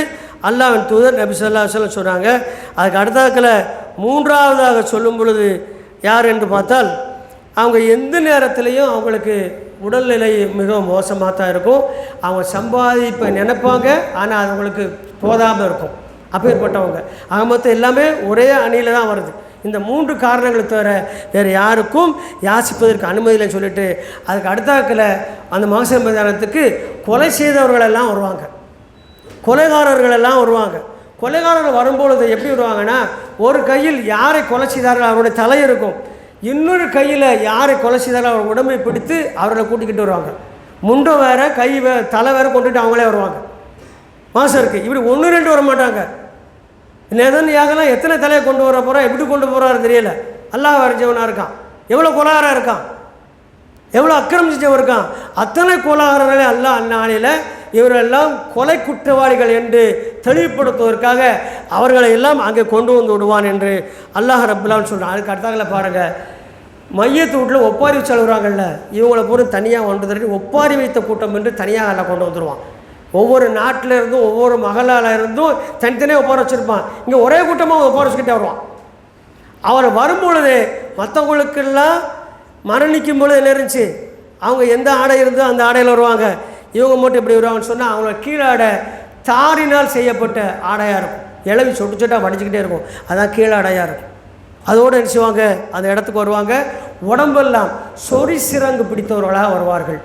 அல்லாஹ்வின் தூதர் நபி ஸல்லல்லாஹு அலைஹி வஸல்லம் சொன்னாங்க. அதுக்கு அடுத்தாக்கில் மூன்றாவதாக சொல்லும் பொழுது யார் என்று பார்த்தால், அவங்க எந்த நேரத்துலையும் அவங்களுக்கு உடல்நிலை மிகவும் மோசமாக தான் இருக்கும். அவங்க சம்பாதிப்பை நினைப்பாங்க, ஆனால் அது அவங்களுக்கு போதாமல் இருக்கும். அப்பேற்பட்டவங்க ஆக மொத்தம் எல்லாமே ஒரே அணியில் தான் வருது. இந்த 3 காரணங்களை தவிர வேறு யாருக்கும் யாசிப்பதற்கு அனுமதி இல்லைன்னு சொல்லிட்டு அதுக்கு அடுத்தாக்கில் அந்த மகசர் மைதானத்துக்கு கொலை செய்தவர்களெல்லாம் வருவாங்க, கொலைகாரர்களெல்லாம் வருவாங்க. கொலைகாரர்கள் வரும்பொழுது எப்படி வருவாங்கன்னா, ஒரு கையில் யாரை கொலை செய்தார்கள் அவருடைய தலை இருக்கும், இன்னொரு கையில் யாரை கொலை செய்தாலும் அவர் உடம்பை பிடித்து அவர்களை கூட்டிக்கிட்டு வருவாங்க. முண்டை வேறு கை தலை வேறு கொண்டுட்டு அவங்களே வருவாங்க மாசருக்கு. இப்படி 1-2 வர மாட்டாங்க. நெதன்யாகலாம் எத்தனை தலையை கொண்டு வர போகிறோம், எப்படி கொண்டு போகிறாரு தெரியல. அல்லாஹ் வரைஞ்சவனாக இருக்கான், எவ்வளோ கொலாகாரம் இருக்கான், எவ்வளோ அக்கிரமம் செஞ்சவன் இருக்கான். அத்தனை கொலாகாரர்களே அல்லாஹ் அந்நாளில் இவரெல்லாம் கொலை குற்றவாளிகள் என்று தெளிவுபடுத்துவதற்காக அவர்களை எல்லாம் அங்கே கொண்டு வந்து விடுவான் என்று அல்லாஹ் ரப்புல்லான்னு சொல்கிறான். அதுக்கு அடுத்தாங்கள பாருங்கள், மையத்து வீட்டில் ஒப்பாரி வச்சு அழுகுறாங்கல்ல, இவங்களை பூரா தனியாக ஒன்று தரட்டி ஒப்பாரி வைத்த கூட்டம் என்று தனியாக எல்லாம் கொண்டு வந்துடுவான். ஒவ்வொரு நாட்டில் இருந்தும் ஒவ்வொரு மகளால் இருந்தும் தனித்தனியாக ஒப்பார வச்சுருப்பான். இங்கே ஒரே கூட்டமாக ஒப்பார வச்சுக்கிட்டே வருவான். அவர் வரும்பொழுது மற்றவங்களுக்கெல்லாம் மரணிக்கும் பொழுது என்ன இருந்துச்சு, அவங்க எந்த ஆடை இருந்தோ அந்த ஆடையில் வருவாங்க. இவங்க மட்டும் எப்படி வருவாங்கன்னு சொன்னால் அவங்களோட கீழாடை தாரினால் செய்யப்பட்ட ஆடையாக இருக்கும், இளவி சொட்டு சொட்டாக வடிச்சுக்கிட்டே இருக்கும், அதான் கீழாடையாக இருக்கும். அதோடு என்ன செய்வாங்க, அந்த இடத்துக்கு வருவாங்க, உடம்பெல்லாம் சொறி சிறங்கு பிடித்தவர்களாக வருவார்கள்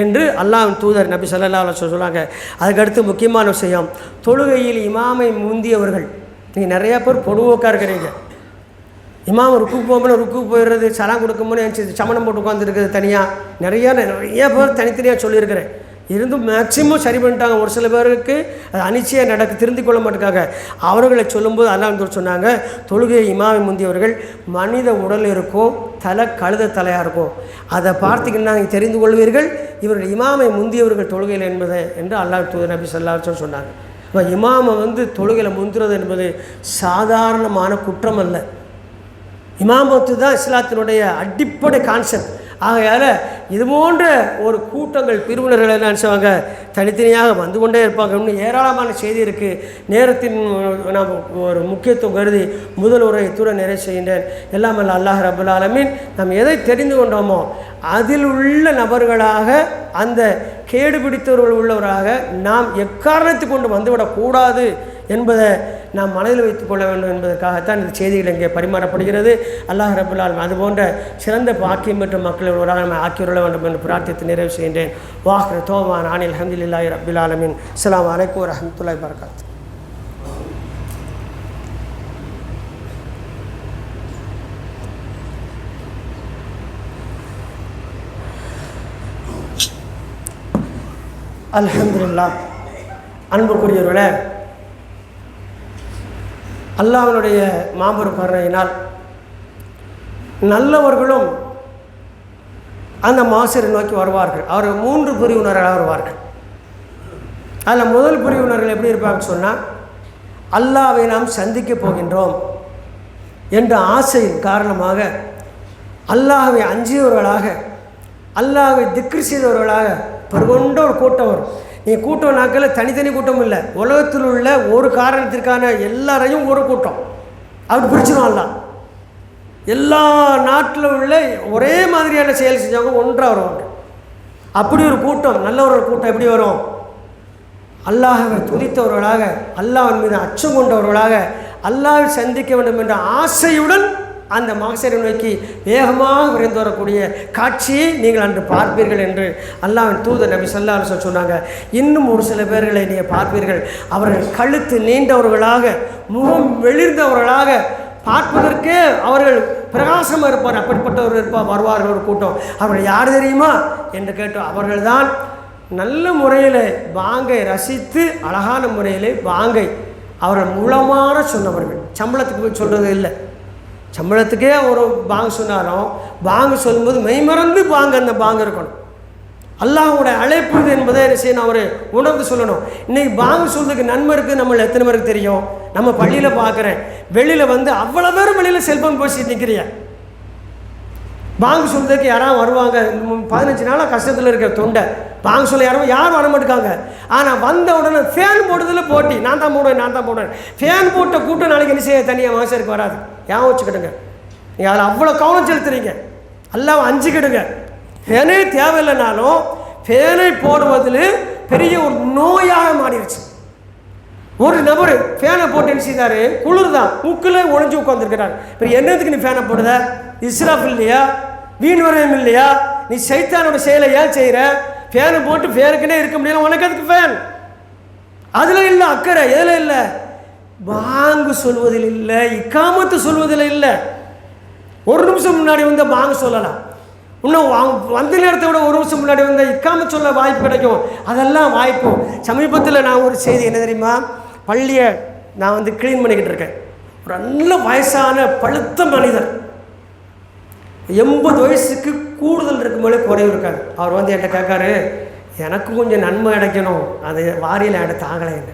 என்று அல்லாஹ்வின் தூதர் நபி ஸல்லல்லாஹு அலைஹி வஸல்லம் சொன்னாங்க. அதுக்கடுத்து முக்கியமான விஷயம், தொழுகையில் இமாமை முந்தியவர்கள். நீங்கள் நிறையா பேர் பொடுவோக்காக இருக்கிறீங்க, இமாம் ருக்கு போகும்போது ருக்கு போயிடுறது, சலாம் கொடுக்கும்போது சமணம் போட்டு உட்காந்துருக்குது தனியாக. நிறைய பேர் தனித்தனியாக சொல்லியிருக்கிறேன், இருந்தும் மேக்சிமம் சரி பண்ணிட்டாங்க. ஒரு சில பேருக்கு அது அனிச்சையாக நடக்க திருந்தி கொள்ள மாட்டேங்காங்க. அவர்களை சொல்லும்போது அல்லாஹ் சொன்னாங்க, தொழுகை இமாமை முந்தியவர்கள் மனித உடல் இருக்கும், தலை கழுத தலையாக இருக்கும், அதை பார்த்திங்கன்னா நீங்கள் தெரிந்து கொள்வீர்கள் இவர்கள் இமாமை முந்தியவர்கள் தொழுகையில் என்பதை என்று அல்லாஹ் தூதர் நபி ஸல்லல்லாஹு அலைஹி வஸல்லம் சொன்னாங்க. இப்போ இமாமை தொழுகையில் முந்துறது என்பது சாதாரணமான குற்றம் அல்ல. இமாமத்து தான் இஸ்லாத்தினுடைய அடிப்படை கான்செப்ட். ஆகையால் இது போன்ற ஒரு கூட்டங்கள் பிரிவினர்கள் என்ன நினச்சவங்க தனித்தனியாக வந்து கொண்டே இருப்பாங்க. இன்னும் ஏராளமான செய்தி இருக்குது. நேரத்தின் நாம் ஒரு முக்கியத்துவம் கருதி முதல் உரை இத்துடன் நிறைவு செய்கின்றேன். எல்லாம் அல்ல அல்லாஹ் ரப்புல் ஆலமீன் நாம் எதை தெரிந்து கொண்டோமோ அதில் உள்ள நபர்களாக, அந்த கேடு பிடித்தவர்கள் உள்ளவராக நாம் எக்காரணத்தை கொண்டு வந்துவிடக்கூடாது என்பதை நாம் மனதில் வைத்துக் கொள்ள வேண்டும் என்பதற்காகத்தான் இந்த செய்திகள் இங்கே பரிமாறப்படுகிறது. அல்லாஹ் ரப்புல் ஆலமீன் அதுபோன்ற சிறந்த பாக்கியம் பெற்ற மக்கள் ஒருவராக நம்ம ஆக்கியுள்ள வேண்டும் என்று பிரார்த்தித்து நிறைவு செய்கின்றேன். வாஹ்ரு தோவான் அனில் அல்ஹம்துலில்லாஹி ரப்பில் ஆலமீன். அஸ்ஸலாமு அலைக்கும் வரஹ்மத்துல்லாஹி வபரகாத்துஹு. அல்ஹம்துலில்லாஹ். அன்புக்குரியவர்களே, அல்லாஹ்வுடைய மாபெரும் கருணையினால் நல்லவர்களும் அந்த மாசரை நோக்கி வருவார்கள். அவர்கள் 3 பிரிவினர்களாக வருவார்கள். அதில் முதல் பிரிவினர்கள் எப்படி இருப்பாங்கன்னு சொன்னால், அல்லாஹ்வை நாம் சந்திக்க போகின்றோம் என்ற ஆசையின் காரணமாக அல்லாஹ்வை அஞ்சியவர்களாக, அல்லாஹ்வை திக்ர் செய்தவர்களாக பெருகொண்ட ஒரு கூட்டம் வரும். நீங்கள் கூட்டம் நாட்களில் தனித்தனி கூட்டம் இல்லை, உலகத்தில் உள்ள ஒரு காரணத்திற்கான எல்லாரையும் ஒரு கூட்டம் அப்படி பிரிச்சிடும். அல்லாஹ் எல்லா நாட்டில் உள்ள ஒரே மாதிரியான செயல் செஞ்சவங்க ஒன்றாக வருவாங்க. அப்படி ஒரு கூட்டம், நல்ல ஒரு கூட்டம் எப்படி வரும், அல்லாஹ்வை துதித்தவர்களாக, அல்லாஹ்வின் மீது அச்சம் கொண்டவர்களாக, அல்லாஹ்வை சந்திக்க வேண்டும் என்ற ஆசையுடன் அந்த மகசரை நோக்கி வேகமாக விரைந்து வரக்கூடிய காட்சியை நீங்கள் அன்று பார்ப்பீர்கள் என்று அல்லாஹ்வின் தூதர் நபி ஸல்லல்லாஹு அலைஹி வஸல்லம் சொன்னாங்க. இன்னும் ஒரு சில பேர்களை நீங்கள் பார்ப்பீர்கள், அவர்கள் கழுத்து நீண்டவர்களாக, முகம் வெளிர்ந்தவர்களாக, பார்ப்பதற்கே அவர்கள் பிரகாசமாக இருப்பார். அப்படிப்பட்டவர்கள் வருவார்கள் ஒரு கூட்டம். அவர்கள் யார் தெரியுமா என்று கேட்டோம். அவர்கள்தான் நல்ல முறையில் பாங்கை ரசித்து அழகான முறையில் பாங்கை அவர்கள் மூலமான சொன்னவர்கள். சம்பளத்துக்கு போய் சொல்கிறது இல்லை, சம்பளத்துக்கே ஒரு பாங்கு சொன்னாலும் பாங்கு சொல்லும்போது மெய்மறந்து அந்த பாங்கு இருக்கணும். அல்லாஹ்வுடைய அழைப்பு என்பதை என்ன செய்யணும், அவர் உணர்ந்து சொல்லணும். இன்றைக்கி பாங்கு சொல்றதுக்கு நன்மை இருக்குது, நம்மள எத்தனை பேருக்கு தெரியும்? நம்ம பள்ளியில் பார்க்குறேன், வெளியில் அவ்வளோ பேரும் வெளியில் செல்ஃபோன் பேசி நிற்கிறிய. பாங்கு சொல்றதுக்கு யாராவது வருவாங்க. 15 நாளாக கஷ்டத்தில் இருக்கிற தொண்டை பாங்கு சொல்ல யாரும் வர மாட்டேங்காங்க. ஆனால் வந்த உடனே ஃபேன் போடுறதுல போட்டி, நான் தான் போடுவேன். ஃபேன் போட்ட கூட்டம் நாளைக்கு என்ன செய்ய தனியாக மாசருக்கு வராது. ஏன் வச்சுக்கிடுங்க, நீங்கள் அதில் அவ்வளோ கவனம் செலுத்துறீங்க. எல்லாம் அஞ்சுக்கிடுங்க. ஃபேனே தேவையில்லைனாலும் ஃபேனை போடுவதில் பெரிய ஒரு நோயாக மாறிடுச்சு. ஒரு நபர் ஃபேனை போட்டு என்ன செய்தார், குளிர் தான், மூக்கில் ஒழிஞ்சு உட்காந்துருக்கிறார். இப்போ என்னதுக்கு நீ ஃபேனை போடுத? இஸ்ராஃப் இல்லையா, வீண் வரையும் இல்லையா? நீ சைத்தானோட செயலை ஏன் செய்கிற? ஃபேனை போட்டு ஃபேனுக்குன்னே இருக்க முடியல, உனக்கு அதுக்கு ஃபேன். அதில் இல்லை அக்கறை, எதில் இல்லை? பாங்கு சொல்வதில் இல்லை, இக்காமத்து சொல்வதில் இல்லை. ஒரு நிமிஷம் முன்னாடி வந்து பாங்கு சொல்லலாம், இன்னும் வந்த நேரத்தை விட ஒரு நிமிஷம் முன்னாடி வந்து இக்காம சொல்ல வாய்ப்பு கிடைக்கும். அதெல்லாம் வாய்ப்பு. சமீபத்தில் நான் ஒரு செய்தி என்ன தெரியுமா, பள்ளியை நான் வந்து க்ளீன் பண்ணிக்கிட்டு இருக்கேன். ஒரு நல்ல வயசான பழுத்த மனிதர், 80 வயசுக்கு கூடுதல் இருக்கும்போதே குறைவு இருக்காது. அவர் வந்து என்கிட்ட கேட்காரு, எனக்கு கொஞ்சம் நன்மை கிடைக்கணும், அது வாரியில் என்கிட்ட தாங்கலைன்னு.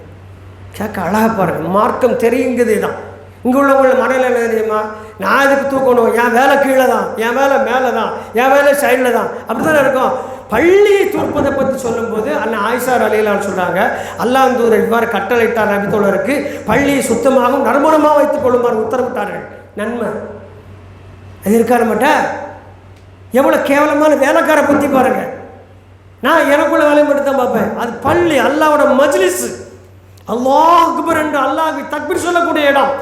கேட்க அழகாக பாருங்க, மார்க்கம் தெரியுங்கிறது தான். இங்கே உள்ளவங்கள மனையில் என்ன தெரியுமா, நான் இதுக்கு தூக்கணும், என் வேலை கீழே தான், என் வேலை மேலே தான், என் வேலை சைடில் தான், அப்படி தானே இருக்கும். பள்ளியை தூர்ப்பதை பற்றி சொல்லும்போது அண்ணன் ஆயிஷா ரலியல்லாஹு சொல்கிறாங்க, அல்லாஹ் தூதர் இவ்வாறு கட்டளையிட்டார் நபித்தோழருக்கு, பள்ளியை சுத்தமாகவும் நறுமணமாக வைத்துக் கொள்ளுமாறு உத்தரவிட்டார்கள். நன்மை அது இருக்கார மாட்டேன். எவ்வளோ கேவலமான வேலைக்கார பற்றி பாருங்கள். நான் எனக்குள்ள வேலையை மட்டும் தான் பார்ப்பேன். அது பள்ளி, அல்லாஹ்வோட மஜ்லிஸ், அல்லாஹ் அக்பர் என்று அல்லாஹ்வை தக்பீர் சொல்லக்கூடிய இடம்.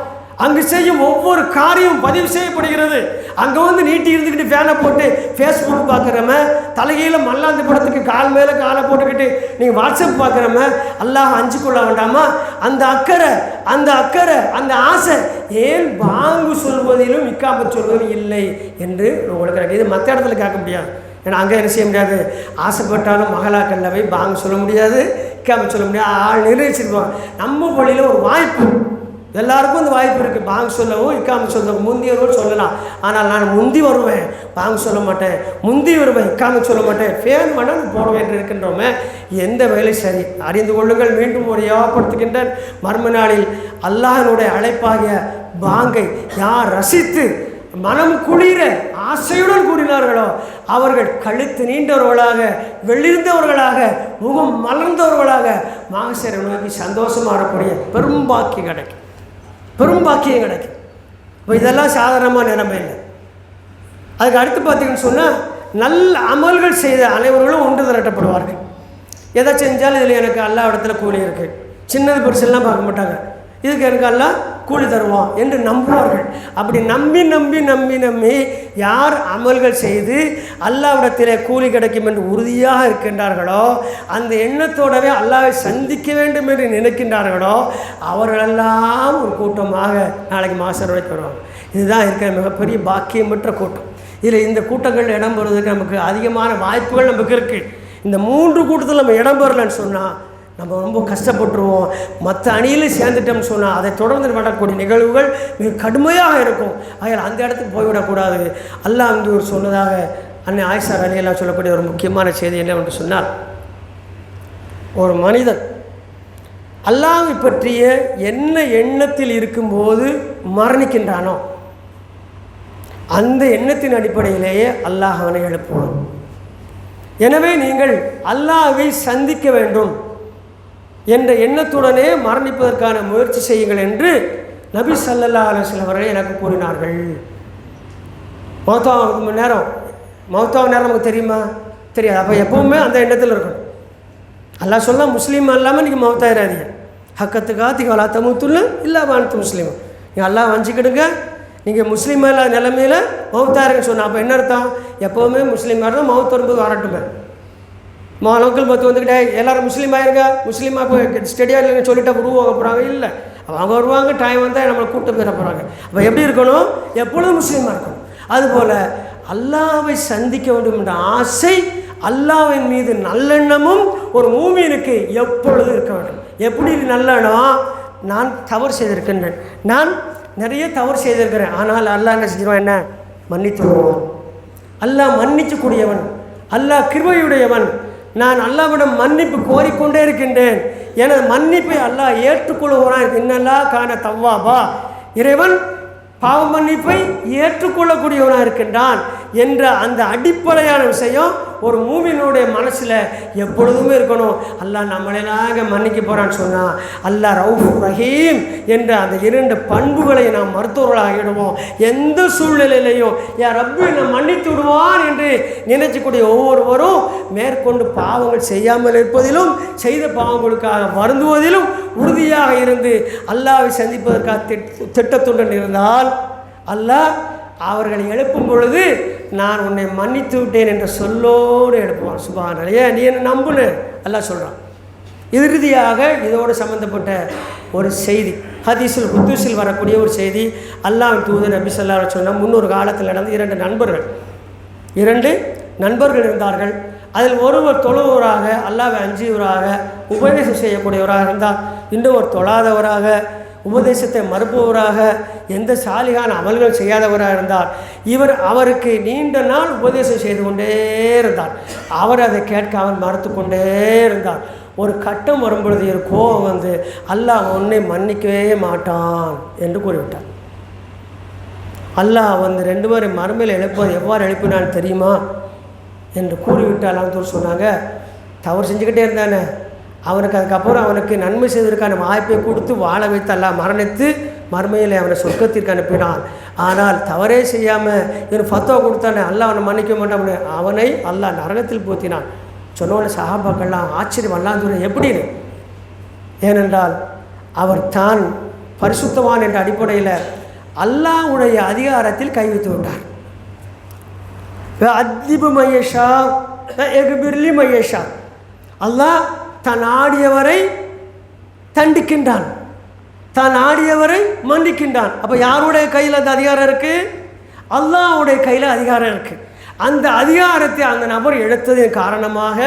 அங்கு செய்யும் ஒவ்வொரு காரியம் பதிவு செய்யப்படுகிறது. அங்கே வந்து நீட்டி இருந்துக்கிட்டு ஃபேனை போட்டு ஃபேஸ்புக் பார்க்குறம, தலைகீழ மல்லாந்து படத்துக்கு கால் மேலே காலை போட்டுக்கிட்டு நீங்கள் வாட்ஸ்அப் பார்க்குறம, அல்லாஹ் அஞ்சு கொள்ள வேண்டாமா? அந்த அக்கறை, அந்த ஆசை ஏன் பாங்கு சொல்வதிலும் இக்காமத் சொல்வதிலும் இல்லை என்று உங்களுக்கு இது மற்ற இடத்துல கேட்க முடியாது. ஏன்னா அங்கே என்ன செய்ய முடியாது, ஆசைப்பட்டாலும் மகளாக்கல்ல போய் பாங்கு சொல்ல முடியாது, இக்காமத் சொல்ல முடியாது. ஆள் நிர்ணயிச்சிருப்பாங்க. நம்ம பள்ளியில் ஒரு வாய்ப்பு, எல்லாருக்கும் இந்த வாய்ப்பு இருக்குது. பாங்கு சொல்லவும் இக்காமத் சொல்லவும். முந்தியவர்கள் சொல்லலாம், ஆனால் நான் முந்தி வருவேன், பாங்கு சொல்ல மாட்டேன், முந்தி வருவேன், இக்காமத் சொல்ல மாட்டேன், ஃபேன் பண்ண போடுவேன் என்று இருக்கின்றோமே. எந்த வேலை சரி? அறிந்து கொள்ளுங்கள். மீண்டும் ஒரு ஞாபகப்படுத்துகின்ற மர்ம நாளில் அல்லாஹ்வினுடைய அழைப்பாகிய பாங்கை யார் ரசித்து மனம் குளிர ஆசையுடன் கூறினார்களோ அவர்கள் கழுத்து நீண்டவர்களாக, வெளிர்ந்தவர்களாக, முகம் மலர்ந்தவர்களாக மாகசரை நோக்கி சந்தோஷமாக வரக்கூடிய பெரும்பாக்கியம் கிடைக்கும். இப்போ இதெல்லாம் சாதாரணமான நிலைமை இல்லை. அதுக்கு அடுத்து பார்த்தீங்கன்னு சொன்னால், நல்ல அமல்கள் செய்த அனைவர்களும் ஒன்று திரட்டப்படுவார்கள். எதை செஞ்சாலும் இதில் எனக்கு அல்லா இடத்துல கூலி இருக்குது, சின்னது பெருசெல்லாம் பார்க்க மாட்டாங்க, இதுக்கு எனக்கு எல்லாம் கூலி தருவான் என்று நம்புவார்கள். அப்படி நம்பி யார் அமல்கள் செய்து அல்லாஹ்விடத்திலே கூலி கிடைக்கும் என்று உறுதியாக இருக்கின்றார்களோ, அந்த எண்ணத்தோடவே அல்லாஹ்வை சந்திக்க வேண்டும் என்று நினைக்கின்றார்களோ, அவர்களெல்லாம் ஒரு கூட்டமாக நாளைக்கு மாசர் வரைக்கும் வருவாங்க. இதுதான் இருக்கிற மிகப்பெரிய பாக்கியமற்ற கூட்டம். இதில் இந்த கூட்டங்கள் இடம்பெறுவதற்கு நமக்கு அதிகமான வாய்ப்புகள் நமக்கு இருக்குது. இந்த 3 கூட்டத்தில் நம்ம இடம்பெறலன்னு சொன்னால் நம்ம ரொம்ப கஷ்டப்பட்டுருவோம். மற்ற அணியில் சேர்ந்துட்டோம்னு சொன்னால் அதை தொடர்ந்து நடக்கக்கூடிய நிகழ்வுகள் மிக கடுமையாக இருக்கும். அதில் அந்த இடத்துக்கு போய்விடக்கூடாது. அல்லாஹ் வந்து ஒரு சொன்னதாக அன்னை ஆயிஷா ரலியல்லாஹு சொல்லக்கூடிய ஒரு முக்கியமான செய்தி என்னவென்று சொன்னால், ஒரு மனிதன் அல்லாஹ்வை பற்றிய என்ன எண்ணத்தில் இருக்கும்போது மரணிக்கின்றானோ அந்த எண்ணத்தின் அடிப்படையிலேயே அல்லாஹ் அவனை எழுப்புவான். எனவே நீங்கள் அல்லாஹ்வை சந்திக்க வேண்டும் என்ற எண்ணத்துடனே மரணிப்பதற்கான முயற்சி செய்யுங்கள் என்று நபி ஸல்லல்லாஹு அலைஹி வஸல்லம் அவர்கள் எனக்கு கூறினார்கள். மௌத்தாவுக்கு நேரம் நமக்கு தெரியுமா? தெரியாது. அப்போ எப்பவுமே அந்த எண்ணத்தில் இருக்கணும். அல்லாஹ் சொல்ல, முஸ்லீம் இல்லாமல் நீங்கள் மௌத்தாயிராதீங்க. ஹக்கத்துக்காக வலா தமூத்துல்ல இல்லா வான்தும் முஸ்லீம். நீங்கள் அல்லாஹ் வஞ்சிக்கிடுங்க, நீங்கள் முஸ்லீம் இல்லாத நிலைமையில் மௌத்தாருன்னு சொன்னால் அப்போ என்ன அர்த்தம்? எப்போவுமே முஸ்லீமாக இருந்தால் மௌத்து வரும்போது வரட்டுமே. மக்கள் பத்து வந்துக்கிட்டே எல்லோரும் முஸ்லீம் ஆயிருங்க, முஸ்லீமாக போய் ஸ்டெடியாக இல்லைன்னு சொல்லிட்டு உருவாங்க போகிறாங்க. இல்லை, அவங்க வருவாங்க, டைம் வந்தால் நம்மளை கூப்பிட்டு போயிட போகிறாங்க. அப்போ எப்படி இருக்கணும்? எப்பொழுதும் முஸ்லீமாக இருக்கணும். அதுபோல் அல்லாஹ்வை சந்திக்க வேண்டும் என்ற ஆசை, அல்லாஹ்வின் மீது நல்லெண்ணமும் ஒரு மூமினுக்கு எப்பொழுதும் இருக்க வேண்டும். எப்படி நல்லெண்ணம்? நான் தவறு செய்திருக்கின்றேன், நான் நிறைய தவறு செய்திருக்கிறேன், ஆனால் அல்லாஹ் என்ன செஞ்சிருவான்? என்ன மன்னித்து விடுவான். அல்லாஹ் மன்னிக்கக்கூடியவன், அல்லாஹ் கிருபையுடையவன். நான் அல்லாஹ்விடம் மன்னிப்பு கோரிக்கொண்டே இருக்கின்றேன். எனது மன்னிப்பை அல்லாஹ் ஏற்றுக்கொள்கிறான். இன்னல்லாஹ் கான தவ்வாபா. இறைவன் பாவ மன்னிப்பை ஏற்றுக்கொள்ளக்கூடியவனாக இருக்கின்றான் என்ற அந்த அடிப்படையான விஷயம் ஒரு மூமினுடைய மனசில் எப்பொழுதுமே இருக்கணும். அல்லாஹ் நம்மளெல்லாம் மன்னிக்க போகிறான்னு சொன்னால் அல்லாஹ் ரவுஃப் ரஹீம் என்ற அந்த 2 பண்புகளை நாம் மருத்துவர்களாகிடுவோம். எந்த சூழ்நிலையிலையும் யா ரப்பு என்னை மன்னித்து விடுவான் என்று நினைச்சக்கூடிய ஒவ்வொருவரும் மேற்கொண்டு பாவங்கள் செய்யாமல் இருப்பதிலும் செய்த பாவங்களுக்காக வருந்துவதிலும் உறுதியாக இருந்து அல்லாஹ்வை சந்திப்பதற்காக திட்டத்துடன் இருந்தால் அல்லாஹ் அவர்களை எழுப்பும் பொழுது நான் உன்னை மன்னித்து விட்டேன் என்ற சொல்லோடு எழுப்புவான். சுப்ஹானல்லாஹ். ஏன் நீ என்ன நம்புன்னு அல்லாஹ் சொல்கிறான். இறுதியாக இதோடு சம்பந்தப்பட்ட ஒரு செய்தி, ஹதீஸுல் குத்தூஸில் வரக்கூடிய ஒரு செய்தி. அல்லாஹ்வின் தூதர் நபி ஸல்லல்லாஹு அலைஹி வஸல்லம் முன்னொரு காலத்தில் நடந்த 2 நண்பர்கள் இருந்தார்கள். அதில் ஒருவர் தொழுவராக அல்லாஹ்வை அஞ்சியவராக உபதேசம் செய்யக்கூடியவராக இருந்தார். இன்னொரு தொழாதவராக உபதேசத்தை மறுப்பவராக எந்த சாலிகான அமல்கள் செய்யாதவராக இருந்தார். அவருக்கு நீண்ட நாள் உபதேசம் செய்து கொண்டே இருந்தார். அவர் அதை கேட்காமல் மறுத்து கொண்டே இருந்தார். ஒரு கட்டம் வரும்பொழுது ஒரு கோபம் வந்து அல்லாஹ் உன்னை மன்னிக்கவே மாட்டான் என்று கூறிவிட்டார். அல்லாஹ் 2 பேரை மறுமையில் எழுப்பது எவ்வாறு எழுப்பினான்னு தெரியுமா என்று கூறிவிட்டால் சொன்னாங்க, தவறு செஞ்சுக்கிட்டே இருந்தானே அவனுக்கு அதுக்கப்புறம் அவனுக்கு நன்மை செய்வதற்கான வாய்ப்பை கொடுத்து வாழ வைத்து அல்லாஹ் மரணித்து மறுமையில் அவனை சொர்க்கத்திற்கு அனுப்பினான். ஆனால் தவறே செய்யாமல் இவன் ஃபத்வா கொடுத்தானே அல்லாஹ் அவனை மன்னிக்க மாட்டான், அவனை அல்லாஹ் நரகத்தில் போத்தினான். சொன்னோன்னு சஹாபாக்கள்லாம் ஆச்சரியம் அல்லாஹ் சொல்ல எப்படின்னு. ஏனென்றால் அவர் தான் பரிசுத்தவான் என்ற அடிப்படையில் அல்லாஹ்வுடைய அதிகாரத்தில் கை வைத்து விட்டார். அத்திபு மையஷா எகுபிர்லி மையஷா, அல்லாஹ் தான் ஆடியவரை தண்டிக்கின்றான், தான் ஆடியவரை மன்னிக்கின்றான். அப்போ யாருடைய கையில் அந்த அதிகாரம் இருக்குது? அல்லாஹ்வுடைய கையில் அதிகாரம் இருக்குது. அந்த அதிகாரத்தை அந்த நபர் எடுத்ததின் காரணமாக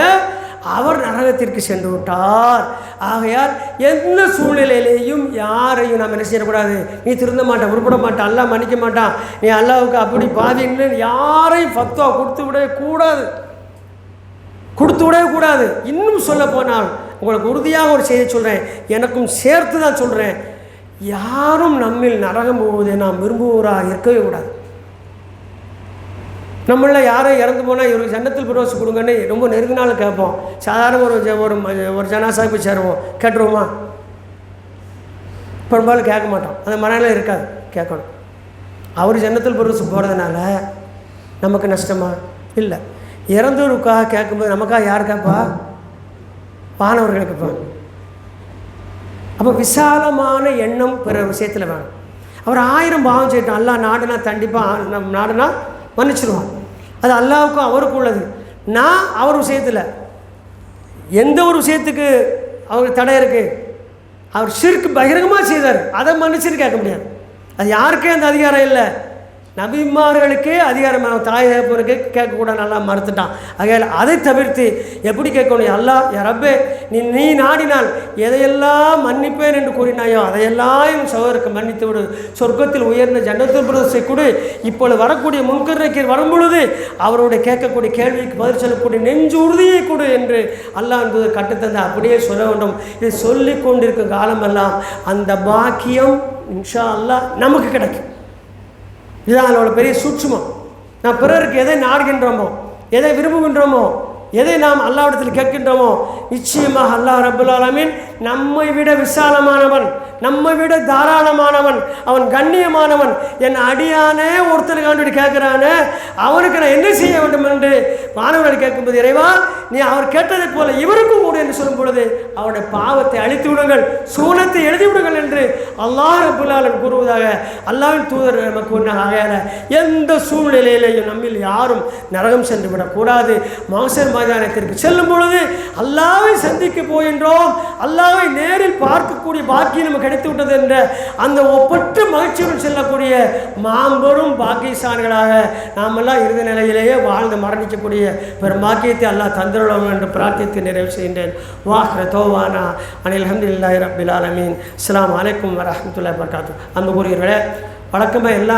அவர் நரகத்திற்கு சென்று விட்டார். ஆகையால் எந்த சூழ்நிலையிலேயும் யாரையும் நாம் என்ன செய்யக்கூடாது, நீ திருந்த மாட்டான், உருப்பட மாட்டான், அல்லாஹ் மன்னிக்க மாட்டான், நீ அல்லாஹ்வுக்கு அப்படி பாதின்னு யாரையும் ஃபத்வா கொடுத்து விடவே கூடாது. இன்னும் சொல்ல போனால் உங்களுக்கு உறுதியாக ஒரு செய்தி சொல்கிறேன், எனக்கும் சேர்த்து தான் சொல்கிறேன், யாரும் நம்மில் நரகம் போவதை நாம் விரும்புவோராக இருக்கவே கூடாது. நம்மளில் யாரும் இறந்து போனால் இவருக்கு ஜன்னத்தில் பிரவேசம் கொடுங்கன்னு ரொம்ப நெருங்கினாலும் கேட்போம். சாதாரண ஒரு ஜனாசா போய் சேருவோம், கேட்டுருவோமா? பெரும்பாலும் கேட்க மாட்டோம். அந்த மனநிலை இருக்காது, கேட்கணும். அவர் ஜன்னத்தில் பிரவேசம் போகிறதுனால நமக்கு நஷ்டமா? இல்லை. இறந்தவருக்காக கேட்கும்போது நமக்காக யார் கேட்பா? வானவர்கள் கேட்பாங்க. அப்போ விசாலமான எண்ணம் பிற விஷயத்தில் வேணும். அவர் 1000 பாவம் செய்யட்டும், அல்லாஹ் நாடுனா கண்டிப்பாக நாடுனா மன்னிச்சிடுவான். அது அல்லாஹ்வுக்கும் அவருக்கும் உள்ளது. நான் அவர் விஷயத்தில் எந்த ஒரு விஷயத்துக்கு அவருக்கு தடை இருக்குது, அவர் ஷிர்க் பகிரங்கமாக செய்தார், அதை மன்னிச்சுன்னு கேட்க முடியாது. அது யாருக்கே அந்த அதிகாரம் இல்லை. நபிமார்களுக்கே அதிகாரம் தாய் தகப்பனுக்கு கேட்கக்கூடாது, நல்லா மறுத்துட்டான். ஆகையால் அதை தவிர்த்து எப்படி கேட்கணும்? அல்லாஹ் யா ரப்பே நீ நாடினால் எதையெல்லாம் மன்னிப்பேன் என்று கூறினாயோ அதையெல்லாம் என் சகோதரருக்கு மன்னித்து விடு, சொர்க்கத்தில் உயர்ந்த ஜன்னத்துல் பிரதோஸை கொடு, இப்பொழுது வரக்கூடிய முன்கர் வரும்பொழுது அவருடைய கேட்கக்கூடிய கேள்விக்கு பதில் சொல்லக்கூடிய நெஞ்சு உறுதியை கொடு என்று அல்லாஹ் என்பது கட்டுத்தந்த அப்படியே சொல்ல வேண்டும். இது சொல்லி கொண்டிருக்கும் காலமெல்லாம் அந்த பாக்கியம் இன்ஷா அல்லாஹ் நமக்கு கிடைக்கும். இதுதான் அதோட பெரிய சூட்சுமம். நாம் பிறருக்கு எதை நாடுகின்றோமோ, எதை விரும்புகின்றோமோ, எதை நாம் அல்லாஹ்விடத்தில் கேட்கின்றோமோ நிச்சயமாக அல்லாஹ் ரப்பல் ஆலமீன் நம்மை விட விசாலமானவன், நம்மை விட தாராளமானவன், அவன் கண்ணியமானவன். என் அடியானே ஒருத்தனுக்காண்டி கேட்குறானே, அவனுக்கு நான் என்ன செய்ய வேண்டும் என்று மாணவர்கள் கேட்கும்போது, இறைவா நீ அவர் கேட்டதை போல இவருக்கும் கூட என்று சொல்லும் பொழுது அவருடைய பாவத்தை அழித்து விடுங்கள், சூனத்தை எழுதி விடுங்கள் என்று அல்லாஹ் ரப்பல் ஆலமீன் கூறுவதாக அல்லாஹ்வின் தூதர் நமக்கு ஒன்றாக எந்த சூழ்நிலையிலையும் நம்மில் யாரும் நரகம் சென்று விடக்கூடாது. மஹ்ஷர் மைதானத்திற்கு செல்லும் பொழுது அல்லாஹ்வை சந்திக்க போகின்றோம், அல்லாஹ்வை நேரில் பார்க்கக்கூடிய பாக்கியம் நமக்கு கிடைத்து விட்டது என்ற அந்த ஒப்பற்ற மகிழ்ச்சியுடன் செல்லக்கூடிய மாம்பெரும் பாக்கியசான்களாக நாமெல்லாம் இறுதி நிலையிலேயே வாழ்ந்து மரணிக்கக்கூடிய பெரும் பாக்கியத்தை அல்லாஹ் தந்திரலாம் என்று பிரார்த்தித்து நிறைவு செய்கின்றேன். வாஹ்ர தோவானா அனில் அல்ஹம்துலில்லாஹி ரப்பில் ஆலமீன். அஸ்ஸலாமு அலைக்கும் வரஹ்மத்துல்லாஹி வபரகாத்துஹு. அன்புக்குரியவர்களே, வழக்கமாக எல்லா